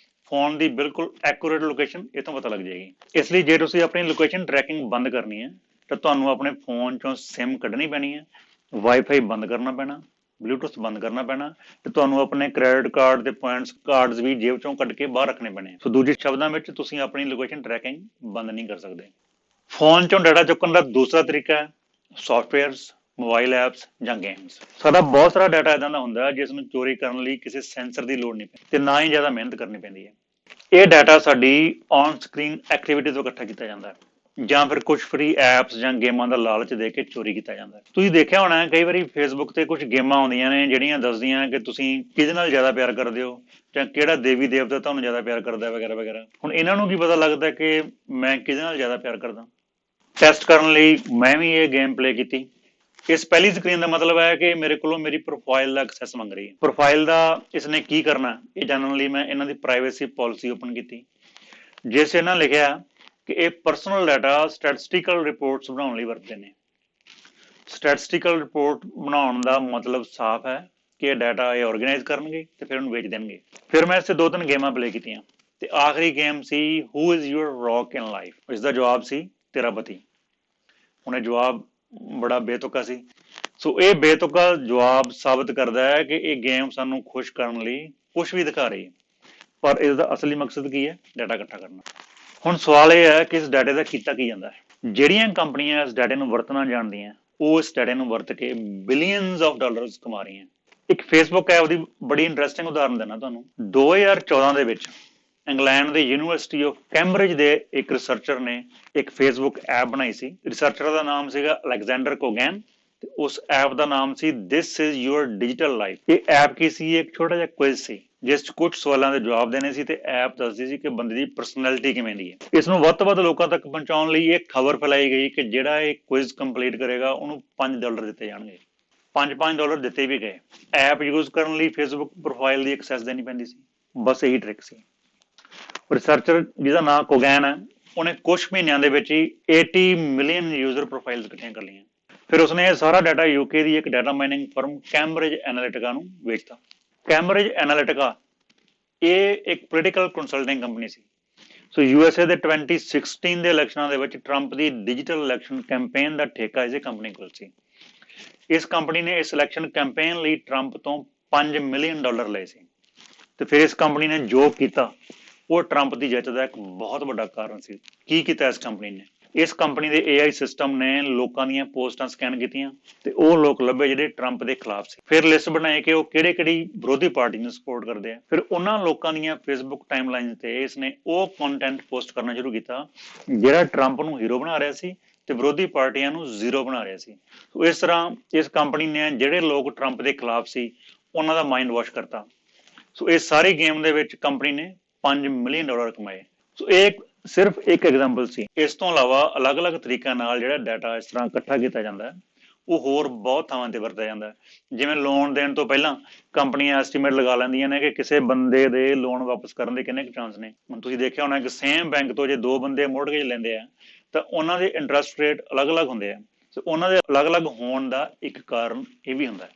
ਫੋਨ ਦੀ ਬਿਲਕੁਲ ਐਕੂਰੇਟ ਲੋਕੇਸ਼ਨ ਇੱਥੋਂ ਪਤਾ ਲੱਗ ਜਾਏਗੀ। ਇਸ ਲਈ ਜੇ ਤੁਸੀਂ ਆਪਣੀ ਲੋਕੇਸ਼ਨ ਟਰੈਕਿੰਗ ਬੰਦ ਕਰਨੀ ਹੈ ਤਾਂ ਤੁਹਾਨੂੰ ਆਪਣੇ ਫੋਨ ਚੋਂ SIM ਕੱਢਣੀ ਪੈਣੀ ਹੈ, ਵਾਈਫਾਈ ਬੰਦ ਕਰਨਾ ਪੈਣਾ, ਬਲੂਟੁੱਥ ਬੰਦ ਕਰਨਾ ਪੈਣਾ ਤੇ ਤੁਹਾਨੂੰ ਆਪਣੇ ਕ੍ਰੈਡਿਟ ਕਾਰਡ ਤੇ ਪੁਆਇੰਟਸ ਕਾਰਡਸ ਵੀ ਜੇਬ ਚੋਂ ਕੱਢ ਕੇ ਬਾਹਰ ਰੱਖਣੇ ਪੈਣੇ। ਸੋ ਦੂਜੇ ਸ਼ਬਦਾਂ ਵਿੱਚ ਤੁਸੀਂ ਆਪਣੀ ਲੋਕੇਸ਼ਨ ਟਰੈਕਿੰਗ ਬੰਦ ਨਹੀਂ ਕਰ ਸਕਦੇ। ਫੋਨ ਚੋਂ ਡਾਟਾ ਚੁੱਕਣ ਦਾ ਦੂਸਰਾ ਤਰੀਕਾ ਹੈ ਸੌਫਟਵੇਅਰਸ, ਮੋਬਾਈਲ ਐਪਸ ਜਾਂ ਗੇਮਸ। ਸਾਡਾ ਬਹੁਤ ਸਾਰਾ ਡਾਟਾ ਇੱਦਾਂ ਦਾ ਹੁੰਦਾ ਜਿਸ ਨੂੰ ਚੋਰੀ ਕਰਨ ਲਈ ਕਿਸੇ ਸੈਂਸਰ ਦੀ ਲੋੜ ਨਹੀਂ ਪੈਂਦੀ ਤੇ ਨਾ ਹੀ ਜ਼ਿਆਦਾ ਮਿਹਨਤ ਕਰਨੀ ਪੈਂਦੀ ਹੈ। ਇਹ ਡਾਟਾ ਸਾਡੀ ਔਨ ਸਕਰੀਨ ਐਕਟੀਵਿਟੀ ਤੋਂ ਇਕੱਠਾ ਕੀਤਾ ਜਾਂਦਾ ਹੈ ਜਾਂ ਫਿਰ ਕੁਝ ਫ੍ਰੀ ਐਪਸ ਜਾਂ ਗੇਮਾਂ ਦਾ ਲਾਲਚ ਦੇ ਕੇ ਚੋਰੀ ਕੀਤਾ ਜਾਂਦਾ ਹੈ। ਤੁਸੀਂ ਦੇਖਿਆ ਹੋਣਾ ਕਈ ਵਾਰੀ ਫੇਸਬੁੱਕ ਤੇ ਕੁਝ ਗੇਮਾਂ ਆਉਂਦੀਆਂ ਨੇ ਜਿਹੜੀਆਂ ਦੱਸਦੀਆਂ ਕਿ ਤੁਸੀਂ ਕਿਹਦੇ ਨਾਲ ਜ਼ਿਆਦਾ ਪਿਆਰ ਕਰਦੇ ਹੋ ਜਾਂ ਕਿਹੜਾ ਦੇਵੀ ਦੇਵਤਾ ਤੁਹਾਨੂੰ ਜ਼ਿਆਦਾ ਪਿਆਰ ਕਰਦਾ ਵਗੈਰਾ ਵਗੈਰਾ। ਹੁਣ ਇਹਨਾਂ ਨੂੰ ਕੀ ਪਤਾ ਲੱਗਦਾ ਕਿ ਮੈਂ ਕਿਹਦੇ ਨਾਲ ਜ਼ਿਆਦਾ ਪਿਆਰ ਕਰਦਾ? ਟੈਸਟ ਕਰਨ ਲਈ ਮੈਂ ਵੀ ਇਹ ਗੇਮ ਪਲੇ ਕੀਤੀ। ਇਸ ਪਹਿਲੀ ਸਕਰੀਨ ਦਾ ਮਤਲਬ ਹੈ ਕਿ ਮੇਰੇ ਕੋਲੋਂ ਮੇਰੀ ਪ੍ਰੋਫਾਈਲ ਦਾ ਐਕਸੈਸ ਮੰਗ ਰਹੀ ਹੈ। ਪ੍ਰੋਫਾਈਲ ਦਾ ਇਸਨੇ ਕੀ ਕਰਨਾ ਇਹ ਜਾਣਨ ਲਈ ਮੈਂ ਇਹਨਾਂ ਦੀ ਪ੍ਰਾਈਵੇਸੀ ਪਾਲਿਸੀ ਓਪਨ ਕੀਤੀ, ਜਿਸ ਇਹਨਾਂ ਲਿਖਿਆ ਕਿ ਇਹ ਪਰਸਨਲ ਡਾਟਾ ਸਟੈਟਿਸਟੀਕਲ ਰਿਪੋਰਟਸ ਬਣਾਉਣ ਲਈ ਵਰਤਦੇ ਨੇ। ਸਟੈਟਿਸਟੀਕਲ ਰਿਪੋਰਟ ਬਣਾਉਣ ਦਾ ਮਤਲਬ ਸਾਫ਼ ਹੈ ਕਿ ਇਹ ਡਾਟਾ ਇਹ ਆਰਗੇਨਾਈਜ਼ ਕਰਨਗੇ ਤੇ ਫਿਰ ਉਹਨੂੰ ਵੇਚ ਦੇਣਗੇ। ਫਿਰ ਮੈਂ ਇਸ 'ਚ 2-3 ਗੇਮਾਂ ਪਲੇ ਕੀਤੀਆਂ ਤੇ ਆਖਰੀ game C who is your rock in life. ਇਸ ਦਾ ਜਵਾਬ ਸੀ ਤੇਰਾ ਪਤੀ। ਹੁਣ ਇਹ ਜਵਾਬ ਬੜਾ ਬੇਤੁਕਾ ਸੀ। ਸੋ ਇਹ ਬੇਤੁਕਾ ਜਵਾਬ ਸਾਬਤ ਕਰਦਾ ਹੈ ਕਿ ਇਹ ਗੇਮ ਸਾਨੂੰ ਖੁਸ਼ ਕਰਨ ਲਈ ਕੁਝ ਵੀ ਦਿਖਾ ਰਹੀ ਹੈ, ਪਰ ਇਸ ਦਾ ਅਸਲੀ ਮਕਸਦ ਕੀ ਹੈ? ਡਾਟਾ ਇਕੱਠਾ ਕਰਨਾ। ਹੁਣ ਸਵਾਲ ਇਹ ਹੈ ਕਿ ਇਸ ਡਾਟੇ ਦਾ ਕੀਤਾ ਕੀ ਜਾਂਦਾ ਹੈ। ਜਿਹੜੀਆਂ ਕੰਪਨੀਆਂ ਇਸ ਡਾਟੇ ਨੂੰ ਵਰਤਣਾ ਜਾਣਦੀਆਂ ਉਹ ਇਸ ਡਾਟੇ ਨੂੰ ਵਰਤ ਕੇ ਬਿਲੀਅਨਸ ਆਫ ਡਾਲਰਸ ਕਮਾ ਰਹੀਆਂ। ਇੱਕ ਫੇਸਬੁੱਕ ਐਪ ਦੀ ਬੜੀ ਇੰਟਰਸਟਿੰਗ ਉਦਾਹਰਨ ਦੇਣਾ ਤੁਹਾਨੂੰ। 2014 ਦੇ ਵਿੱਚ ਇੰਗਲੈਂਡ ਦੇ ਯੂਨੀਵਰਸਿਟੀ ਆਫ ਕੈਂਬਰਿਜ ਦੇ ਇੱਕ ਰਿਸਰਚਰ ਨੇ ਇੱਕ ਫੇਸਬੁੱਕ ਐਪ ਬਣਾਈ ਸੀ। ਰਿਸਰਚਰ ਦਾ ਨਾਮ ਸੀਗਾ ਅਲੈਗਜ਼ੈਂਡਰ ਕੋਗੈਨ ਤੇ ਉਸ ਐਪ ਦਾ ਨਾਮ ਸੀ this is your digital life. ਇਹ ਐਪ ਕੀ ਸੀ? ਇੱਕ ਛੋਟਾ ਜਿਹਾ ਕੁਇਜ਼ ਸੀ ਜਿਸ 'ਚ ਕੁਝ ਸਵਾਲਾਂ ਦੇ ਜਵਾਬ ਦੇਣੇ ਸੀ ਤੇ ਐਪ ਦੱਸਦੀ ਸੀ ਕਿ ਬੰਦੇ ਦੀ ਪਰਸਨੈਲਿਟੀ ਕਿਵੇਂ ਦੀ ਹੈ। ਇਸ ਨੂੰ ਵੱਧ ਤੋਂ ਵੱਧ ਲੋਕਾਂ ਤੱਕ ਪਹੁੰਚਾਉਣ ਲਈ ਇਹ ਖਬਰ ਫੈਲਾਈ ਗਈ ਕਿ ਜਿਹੜਾ ਇਹ ਕੁਇਜ਼ ਕੰਪਲੀਟ ਕਰੇਗਾ ਉਹਨੂੰ $5 ਦਿੱਤੇ ਜਾਣਗੇ। $5 ਦਿੱਤੇ ਵੀ ਗਏ। ਐਪ ਯੂਜ਼ ਕਰਨ ਲਈ ਫੇਸਬੁੱਕ ਪ੍ਰੋਫਾਈਲ ਦੀ ਐਕਸੈਸ ਦੇਣੀ ਪੈਂਦੀ ਸੀ। ਬਸ ਇਹੀ ਟ੍ਰਿਕ ਸੀ। ਰਿਸਰਚਰ ਜਿਹਦਾ ਨਾਮ ਕੋਗੈਨ ਹੈ ਉਹਨੇ ਕੁਝ ਮਹੀਨਿਆਂ ਦੇ ਵਿੱਚ ਹੀ 80 ਮਿਲੀਅਨ ਯੂਜ਼ਰ ਪ੍ਰੋਫਾਈਲਸ ਇਕੱਠੀਆਂ ਕਰ ਲਈਆਂ। ਫਿਰ ਉਸਨੇ ਇਹ ਸਾਰਾ ਡਾਟਾ ਯੂਕੇ ਦੀ ਇੱਕ ਡਾਟਾ ਮਾਈਨਿੰਗ ਫਰਮ ਕੈਂਬਰਿਜ ਐਨਾਲਿਟਿਕਾ ਨੂੰ ਵੇਚਤਾ। ਕੈਂਬਰਿਜ ਐਨਾਲਿਟਿਕਾ ਇਹ ਇੱਕ ਪੋਲੀਟੀਕਲ ਕੰਸਲਟਿੰਗ ਕੰਪਨੀ ਸੀ। ਸੋ USA ਦੇ 2016 ਦੇ ਇਲੈਕਸ਼ਨਾਂ ਦੇ ਵਿੱਚ ਟਰੰਪ ਦੀ ਡਿਜੀਟਲ ਇਲੈਕਸ਼ਨ ਕੈਂਪੇਨ ਦਾ ਠੇਕਾ ਇਸੇ ਕੰਪਨੀ ਕੋਲ ਸੀ। ਇਸ ਕੰਪਨੀ ਨੇ ਇਸ ਇਲੈਕਸ਼ਨ ਕੈਂਪੇਨ ਲਈ ਟਰੰਪ ਤੋਂ $5 ਮਿਲੀਅਨ ਲਏ ਸੀ ਤੇ ਫਿਰ ਇਸ ਕੰਪਨੀ ਨੇ ਜੋ ਕੀਤਾ ਉਹ ਟਰੰਪ ਦੀ ਜਿੱਤ ਦਾ ਇੱਕ ਬਹੁਤ ਵੱਡਾ ਕਾਰਨ ਸੀ। ਕੀ ਕੀਤਾ ਇਸ ਕੰਪਨੀ ਨੇ? ਇਸ ਕੰਪਨੀ ਦੇ AI ਸਿਸਟਮ ਨੇ ਲੋਕਾਂ ਦੀਆਂ ਪੋਸਟਾਂ ਸਕੈਨ ਕੀਤੀਆਂ ਤੇ ਉਹ ਲੋਕ ਲੱਭੇ ਜਿਹੜੇ ਟਰੰਪ ਦੇ ਖਿਲਾਫ ਸੀ। ਫਿਰ ਲਿਸਟ ਬਣਾਈ ਕਿ ਉਹ ਕਿਹੜੀ ਵਿਰੋਧੀ ਪਾਰਟੀ ਨੂੰ ਸਪੋਰਟ ਕਰਦੇ ਆ। ਫਿਰ ਉਹਨਾਂ ਲੋਕਾਂ ਦੀਆਂ ਫੇਸਬੁੱਕ ਟਾਈਮਲਾਈਨ ਤੇ ਇਸਨੇ ਉਹ ਕੰਟੈਂਟ ਪੋਸਟ ਕਰਨਾ ਸ਼ੁਰੂ ਕੀਤਾ ਜਿਹੜਾ ਟਰੰਪ ਨੂੰ ਹੀਰੋ ਬਣਾ ਰਿਹਾ ਸੀ ਤੇ ਵਿਰੋਧੀ ਪਾਰਟੀਆਂ ਨੂੰ ਜ਼ੀਰੋ ਬਣਾ ਰਿਹਾ ਸੀ। ਸੋ ਇਸ ਤਰ੍ਹਾਂ ਇਸ ਕੰਪਨੀ ਨੇ ਜਿਹੜੇ ਲੋਕ ਟਰੰਪ ਦੇ ਖਿਲਾਫ ਸੀ ਉਹਨਾਂ ਦਾ ਮਾਈਂਡ ਵਾਸ਼ ਕਰਤਾ। ਸੋ ਇਸ ਸਾਰੀ ਗੇਮ ਦੇ ਵਿੱਚ ਕੰਪਨੀ ਨੇ $5 ਮਿਲੀਅਨ ਕਮਾਏ। ਸੋ ਇਹ ਸਿਰਫ ਇੱਕ ਐਗਜ਼ਾਮਪਲ ਸੀ। ਇਸ ਤੋਂ ਇਲਾਵਾ ਅਲੱਗ-ਅਲੱਗ ਤਰੀਕਿਆਂ ਨਾਲ ਜਿਹੜਾ ਡਾਟਾ ਇਸ ਤਰ੍ਹਾਂ ਇਕੱਠਾ ਕੀਤਾ ਜਾਂਦਾ ਹੈ ਉਹ ਹੋਰ ਬਹੁਤ ਥਾਵਾਂ ਤੇ ਵਰਤਿਆ ਜਾਂਦਾ ਹੈ। ਜਿਵੇਂ ਲੋਨ ਦੇਣ ਤੋਂ ਪਹਿਲਾਂ ਕੰਪਨੀਆਂ ਐਸਟੀਮੇਟ ਲਗਾ ਲੈਂਦੀਆਂ ਨੇ ਕਿ ਕਿਸੇ ਬੰਦੇ ਦੇ ਲੋਨ ਵਾਪਸ ਕਰਨ ਦੇ ਕਿੰਨੇ ਕੁ ਚਾਂਸ ਨੇ। ਹੁਣ ਤੁਸੀਂ ਦੇਖਿਆ ਹੋਣਾ ਕਿ ਸੇਮ ਬੈਂਕ ਤੋਂ ਜੇ 2 ਬੰਦੇ ਮੋਰਟਗੇਜ ਲੈਂਦੇ ਆ ਤਾਂ ਉਹਨਾਂ ਦੇ ਇੰਟਰਸਟ ਰੇਟ ਅਲੱਗ-ਅਲੱਗ ਹੁੰਦੇ ਆ। ਸੋ ਉਹਨਾਂ ਦੇ ਅਲੱਗ-ਅਲੱਗ ਹੋਣ ਦਾ ਇੱਕ ਕਾਰਨ ਇਹ ਵੀ ਹੁੰਦਾ ਹੈ।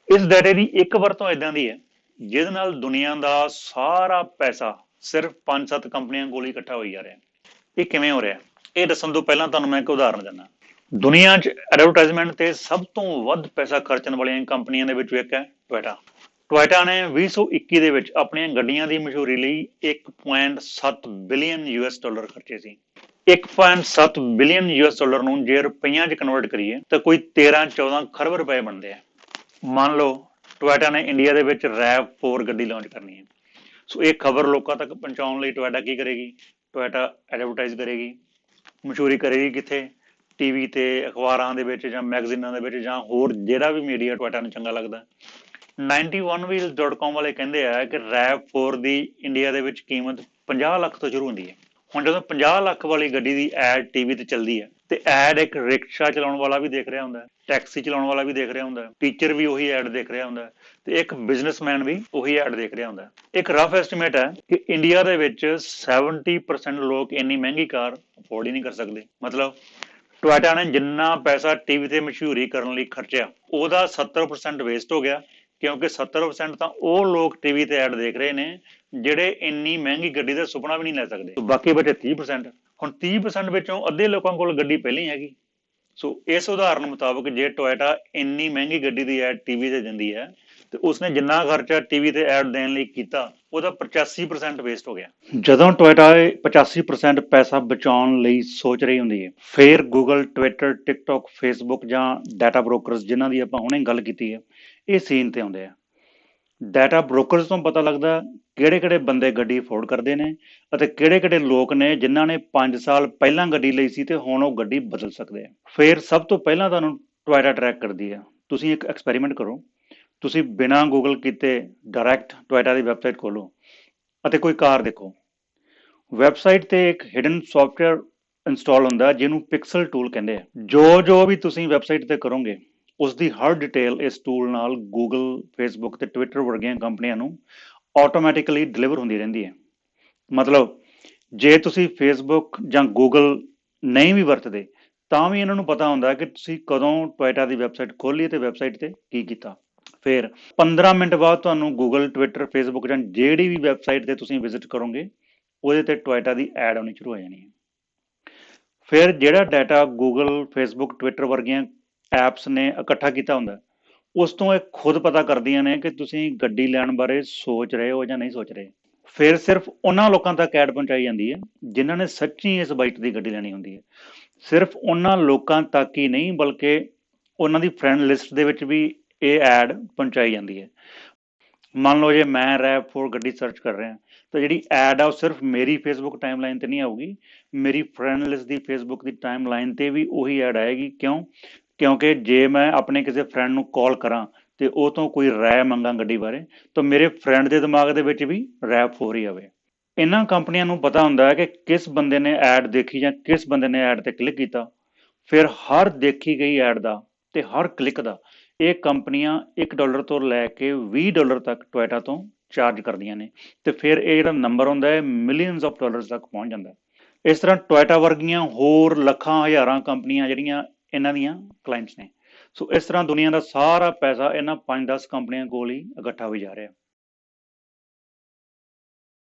ਇਸ ਡਾਟੇ ਦੀ ਇੱਕ ਵਰਤੋਂ ਇਦਾਂ ਦੀ ਹੈ ਜਿਹਦੇ ਨਾਲ ਦੁਨੀਆ ਦਾ ਸਾਰਾ ਪੈਸਾ ਸਿਰਫ 5-7 ਕੰਪਨੀਆਂ ਕੋਲ ਹੀ ਇਕੱਠਾ ਹੋਈ ਜਾ ਰਿਹਾ। ਇਹ ਕਿਵੇਂ ਹੋ ਰਿਹਾ? ਇਹ ਦੱਸਣ ਤੋਂ ਪਹਿਲਾਂ ਤੁਹਾਨੂੰ ਮੈਂ ਇੱਕ ਉਦਾਹਰਨ ਦਿੰਦਾ। ਦੁਨੀਆ 'ਚ ਐਡਵਰਟਾਈਜ਼ਮੈਂਟ ਤੇ ਸਭ ਤੋਂ ਵੱਧ ਪੈਸਾ ਖਰਚਣ ਵਾਲੀਆਂ ਕੰਪਨੀਆਂ ਦੇ ਵਿੱਚੋਂ ਇੱਕ ਹੈ ਟੋਇਟਾ। ਟੋਇਟਾ ਨੇ 2021 ਦੇ ਵਿੱਚ ਆਪਣੀਆਂ ਗੱਡੀਆਂ ਦੀ ਮਸ਼ਹੂਰੀ ਲਈ $1.7 ਬਿਲੀਅਨ ਖਰਚੇ ਸੀ। $1.7 ਬਿਲੀਅਨ ਨੂੰ ਜੇ ਰੁਪਈਆਂ 'ਚ ਕਨਵਰਟ ਕਰੀਏ ਤਾਂ ਕੋਈ 13-14 ਖਰਬ ਰੁਪਏ ਬਣਦੇ ਆ। ਮੰਨ ਲਓ ਟੋਇਟਾ ਨੇ ਇੰਡੀਆ ਦੇ ਵਿੱਚ RAV4 ਗੱਡੀ ਲਾਂਚ ਕਰਨੀ ਹੈ। ਸੋ ਇਹ ਖਬਰ ਲੋਕਾਂ ਤੱਕ ਪਹੁੰਚਾਉਣ ਲਈ ਟੋਇਟਾ ਕੀ ਕਰੇਗੀ? ਟੋਇਟਾ ਐਡਵਰਟਾਈਜ਼ ਕਰੇਗੀ। ਮਸ਼ਹੂਰੀ ਕਰੇਗੀ ਕਿੱਥੇ? ਟੀਵੀ ਤੇ, ਅਖਬਾਰਾਂ ਦੇ ਵਿੱਚ ਜਾਂ ਮੈਗਜ਼ੀਨਾਂ ਦੇ ਵਿੱਚ ਜਾਂ ਹੋਰ ਜਿਹੜਾ ਵੀ ਮੀਡੀਆ ਟੋਇਟਾ ਨੂੰ ਚੰਗਾ ਲੱਗਦਾ। 91wheels.com ਵਾਲੇ ਕਹਿੰਦੇ ਆ ਕਿ RAV4 ਦੀ ਇੰਡੀਆ ਦੇ ਵਿੱਚ ਕੀਮਤ 50 ਲੱਖ ਤੋਂ ਸ਼ੁਰੂ ਹੁੰਦੀ ਹੈ। ਹੁਣ ਜਦੋਂ 50 ਲੱਖ ਵਾਲੀ ਗੱਡੀ ਦੀ ਐਡ ਟੀਵੀ ਤੇ ਚੱਲਦੀ ਹੈ ਤੇ ਐਡ ਇੱਕ ਰਿਕਸ਼ਾ ਚਲਾਉਣ ਵਾਲਾ ਵੀ ਦੇਖ ਰਿਹਾ ਹੁੰਦਾ, ਟੈਕਸੀ ਚਲਾਉਣ ਵਾਲਾ ਵੀ ਦੇਖ ਰਿਹਾ ਹੁੰਦਾ, ਟੀਚਰ ਵੀ ਉਹੀ ਐਡ ਦੇਖ ਰਿਹਾ ਹੁੰਦਾ ਤੇ ਇੱਕ ਬਿਜ਼ਨਸਮੈਨ ਵੀ ਉਹੀ ਐਡ ਦੇਖ ਰਿਹਾ ਹੁੰਦਾ। ਇੱਕ ਰਫ ਐਸਟੀਮੇਟ ਹੈ ਕਿ ਇੰਡੀਆ ਦੇ ਵਿੱਚ 70% ਲੋਕ ਇੰਨੀ ਮਹਿੰਗੀ ਕਾਰ ਅਫੋਰਡ ਹੀ ਨਹੀਂ ਕਰ ਸਕਦੇ। ਮਤਲਬ ਟੋਇਟਾ ਨੇ ਜਿੰਨਾ ਪੈਸਾ ਟੀਵੀ ਤੇ ਮਸ਼ਹੂਰੀ ਕਰਨ ਲਈ ਖਰਚਿਆ ਉਹਦਾ 70% ਵੇਸਟ ਹੋ ਗਿਆ, ਕਿਉਂਕਿ 70% ਤਾਂ ਉਹ ਲੋਕ ਟੀਵੀ ਤੇ ਐਡ ਦੇਖ ਰਹੇ ਨੇ ਜਿਹੜੇ ਇੰਨੀ ਮਹਿੰਗੀ ਗੱਡੀ ਦਾ ਸੁਪਨਾ ਵੀ ਨਹੀਂ ਲੈ ਸਕਦੇ। ਬਾਕੀ ਬਚੇ 30%। ਹੁਣ 30% ਵਿੱਚੋਂ ਅੱਧੇ ਲੋਕਾਂ ਕੋਲ ਗੱਡੀ ਪਹਿਲਾਂ ਹੀ ਹੈਗੀ। ਸੋ ਇਸ ਉਦਾਹਰਨ ਮੁਤਾਬਕ ਜੇ ਟੋਇਟਾ ਇੰਨੀ ਮਹਿੰਗੀ ਗੱਡੀ ਦੀ ਐਡ ਟੀਵੀ ਤੇ ਦਿੰਦੀ ਹੈ ਤੇ ਉਸਨੇ ਜਿੰਨਾ ਖਰਚਾ ਟੀਵੀ ਤੇ ਐਡ ਦੇਣ ਲਈ ਕੀਤਾ ਉਹਦਾ 85% ਵੇਸਟ ਹੋ ਗਿਆ। ਜਦੋਂ ਟੋਇਟਾ 85% ਪੈਸਾ ਬਚਾਉਣ ਲਈ ਸੋਚ ਰਹੀ ਹੁੰਦੀ ਹੈ ਫਿਰ ਗੂਗਲ, ਟਵਿੱਟਰ, ਟਿਕਟੌਕ, ਫੇਸਬੁੱਕ ਜਾਂ ਡਾਟਾ ਬ੍ਰੋਕਰਸ ਜਿਨ੍ਹਾਂ ਦੀ ਆਪਾਂ ਹੁਣੇ ਗੱਲ ਕੀਤੀ ਹੈ ਇਹ ਸੀਨ ਤੇ ਆਉਂਦੇ ਆ। ਡਾਟਾ ਬ੍ਰੋਕਰਸ ਤੋਂ ਪਤਾ ਲੱਗਦਾ ਕਿਹੜੇ ਬੰਦੇ ਗੱਡੀ ਅਫੋਰਡ ਕਰਦੇ ਨੇ ਅਤੇ ਕਿਹੜੇ ਲੋਕ ਨੇ ਜਿਨ੍ਹਾਂ ਨੇ 5 ਸਾਲ ਪਹਿਲਾਂ ਗੱਡੀ ਲਈ ਸੀ ਤੇ ਹੁਣ ਉਹ ਗੱਡੀ ਬਦਲ ਸਕਦੇ ਆ। ਫਿਰ ਸਭ ਤੋਂ ਪਹਿਲਾਂ ਤੁਹਾਨੂੰ ਟੋਇਟਾ ਟਰੈਕ ਕਰਦੀ ਆ। ਤੁਸੀਂ ਇੱਕ ਐਕਸਪੈਰੀਮੈਂਟ ਕਰੋ। ਤੁਸੀਂ ਬਿਨਾਂ ਗੂਗਲ ਕੀਤੇ ਡਾਇਰੈਕਟ ਟੋਇਟਾ ਦੀ ਵੈਬਸਾਈਟ ਖੋਲੋ ਅਤੇ ਕੋਈ ਕਾਰ ਦੇਖੋ। ਵੈਬਸਾਈਟ ਤੇ ਇੱਕ ਹਿਡਨ ਸੌਫਟਵੇਅਰ ਇੰਸਟਾਲ ਹੁੰਦਾ ਜਿਹਨੂੰ ਪਿਕਸਲ ਟੂਲ ਕਹਿੰਦੇ ਆ। ਜੋ ਵੀ ਤੁਸੀਂ ਵੈਬਸਾਈਟ ਤੇ ਕਰੋਗੇ ਉਸ ਦੀ ਹਰ ਡਿਟੇਲ ਇਸ ਟੂਲ ਨਾਲ ਗੂਗਲ, ਫੇਸਬੁੱਕ ਤੇ ਟਵਿੱਟਰ ਵਰਗੀਆਂ ਕੰਪਨੀਆਂ ਨੂੰ ਆਟੋਮੈਟਿਕਲੀ ਡਿਲੀਵਰ ਹੁੰਦੀ ਰਹਿੰਦੀ ਹੈ। ਮਤਲਬ ਜੇ ਤੁਸੀਂ ਫੇਸਬੁੱਕ ਜਾਂ ਗੂਗਲ ਨਹੀਂ ਵੀ ਵਰਤਦੇ ਤਾਂ ਵੀ ਇਹਨਾਂ ਨੂੰ ਪਤਾ ਹੁੰਦਾ ਕਿ ਤੁਸੀਂ ਕਦੋਂ ਟੋਇਟਾ ਦੀ ਵੈਬਸਾਈਟ ਖੋਲ੍ਹੀ ਤੇ ਵੈਬਸਾਈਟ ਤੇ ਕੀ ਕੀਤਾ। ਫਿਰ 15 ਮਿੰਟ ਬਾਅਦ ਤੁਹਾਨੂੰ ਗੂਗਲ, ਟਵਿੱਟਰ, ਫੇਸਬੁੱਕ ਜਾਂ ਜਿਹੜੀ ਵੀ ਵੈਬਸਾਈਟ ਤੇ ਤੁਸੀਂ ਵਿਜ਼ਿਟ ਕਰੋਗੇ ਉਹਦੇ ਤੇ ਟੋਇਟਾ ਦੀ ਐਡ ਆਉਣੀ ਸ਼ੁਰੂ ਹੋ ਜਾਣੀ ਹੈ। ਫਿਰ ਜਿਹੜਾ ਡਾਟਾ ਗੂਗਲ, ਫੇਸਬੁੱਕ, ਟਵਿੱਟਰ ਵਰਗੀਆਂ ਐਪਸ ਨੇ ਇਕੱਠਾ ਕੀਤਾ ਹੁੰਦਾ, ਉਸ ਤੋਂ ਇਹ ਖੁਦ ਪਤਾ ਕਰਦੀਆਂ ਨੇ ਕਿ ਤੁਸੀਂ ਗੱਡੀ ਲੈਣ ਬਾਰੇ ਸੋਚ ਰਹੇ ਹੋ ਜਾਂ ਨਹੀਂ ਸੋਚ ਰਹੇ। ਫਿਰ ਸਿਰਫ ਉਹਨਾਂ ਲੋਕਾਂ ਤੱਕ ਐਡ ਪਹੁੰਚਾਈ ਜਾਂਦੀ ਹੈ ਜਿਨ੍ਹਾਂ ਨੇ ਸੱਚੀ ਇਸ ਬਾਈਕ ਦੀ ਗੱਡੀ ਲੈਣੀ ਹੁੰਦੀ ਹੈ। ਸਿਰਫ ਉਹਨਾਂ ਲੋਕਾਂ ਤੱਕ ਹੀ ਨਹੀਂ ਬਲਕਿ ਉਹਨਾਂ ਦੀ ਫਰੈਂਡ ਲਿਸਟ ਦੇ ਵਿੱਚ ਵੀ ਇਹ ਐਡ ਪਹੁੰਚਾਈ ਜਾਂਦੀ ਹੈ। ਮੰਨ ਲਓ ਜੇ ਮੈਂ RAV4 ਗੱਡੀ ਸਰਚ ਕਰ ਰਿਹਾ ਤਾਂ ਜਿਹੜੀ ਐਡ ਆ ਉਹ ਸਿਰਫ ਮੇਰੀ ਫੇਸਬੁੱਕ ਟਾਈਮਲਾਈਨ ਤੇ ਨਹੀਂ ਆਊਗੀ, ਮੇਰੀ ਫਰੈਂਡ ਲਿਸਟ ਦੀ ਫੇਸਬੁੱਕ ਦੀ ਟਾਈਮਲਾਈਨ ਤੇ ਵੀ ਉਹੀ ਐਡ ਆਏਗੀ। ਕਿਉਂਕਿ ਜੇ ਮੈਂ ਆਪਣੇ ਕਿਸੇ ਫਰੈਂਡ ਨੂੰ ਕਾਲ ਕਰਾਂ ਤੇ ਉਹ ਤੋਂ ਕੋਈ ਰਾਏ ਮੰਗਾਂ ਗੱਡੀ ਬਾਰੇ ਤਾਂ ਮੇਰੇ ਫਰੈਂਡ ਦੇ ਦਿਮਾਗ ਦੇ ਵਿੱਚ ਵੀ RAV4 ਹੀ ਆਵੇ। ਇਹਨਾਂ ਕੰਪਨੀਆਂ ਨੂੰ ਪਤਾ ਹੁੰਦਾ ਹੈ ਕਿ ਕਿਸ ਬੰਦੇ ਨੇ ਐਡ ਦੇਖੀ ਜਾਂ ਕਿਸ ਬੰਦੇ ਨੇ ਐਡ ਤੇ ਕਲਿੱਕ ਕੀਤਾ। ਫਿਰ ਹਰ ਦੇਖੀ ਗਈ ਐਡ ਦਾ ਤੇ ਹਰ ਕਲਿੱਕ ਦਾ ਇਹ ਕੰਪਨੀਆਂ $1 ਤੋਂ ਲੈ ਕੇ $20 ਤੱਕ ਟੋਇਟਾ ਤੋਂ ਚਾਰਜ ਕਰਦੀਆਂ ਨੇ ਤੇ ਫਿਰ ਇਹ ਜਿਹੜਾ ਨੰਬਰ ਹੁੰਦਾ ਹੈ ਮਿਲੀਅਨਸ ਆਫ ਡਾਲਰਸ ਤੱਕ ਪਹੁੰਚ ਜਾਂਦਾ। ਇਸ ਤਰ੍ਹਾਂ ਟੋਇਟਾ ਵਰਗੀਆਂ ਹੋਰ ਲੱਖਾਂ ਹਜ਼ਾਰਾਂ ਕੰਪਨੀਆਂ ਜਿਹੜੀਆਂ ਇਹਨਾਂ ਦੀਆਂ ਕਲਾਇੰਟਸ ਨੇ। ਸੋ ਇਸ ਤਰ੍ਹਾਂ ਦੁਨੀਆ ਦਾ ਸਾਰਾ ਪੈਸਾ ਇਹਨਾਂ 5-10 ਕੰਪਨੀਆਂ ਕੋਲ ਹੀ ਇਕੱਠਾ ਹੋਈ ਜਾ ਰਿਹਾ।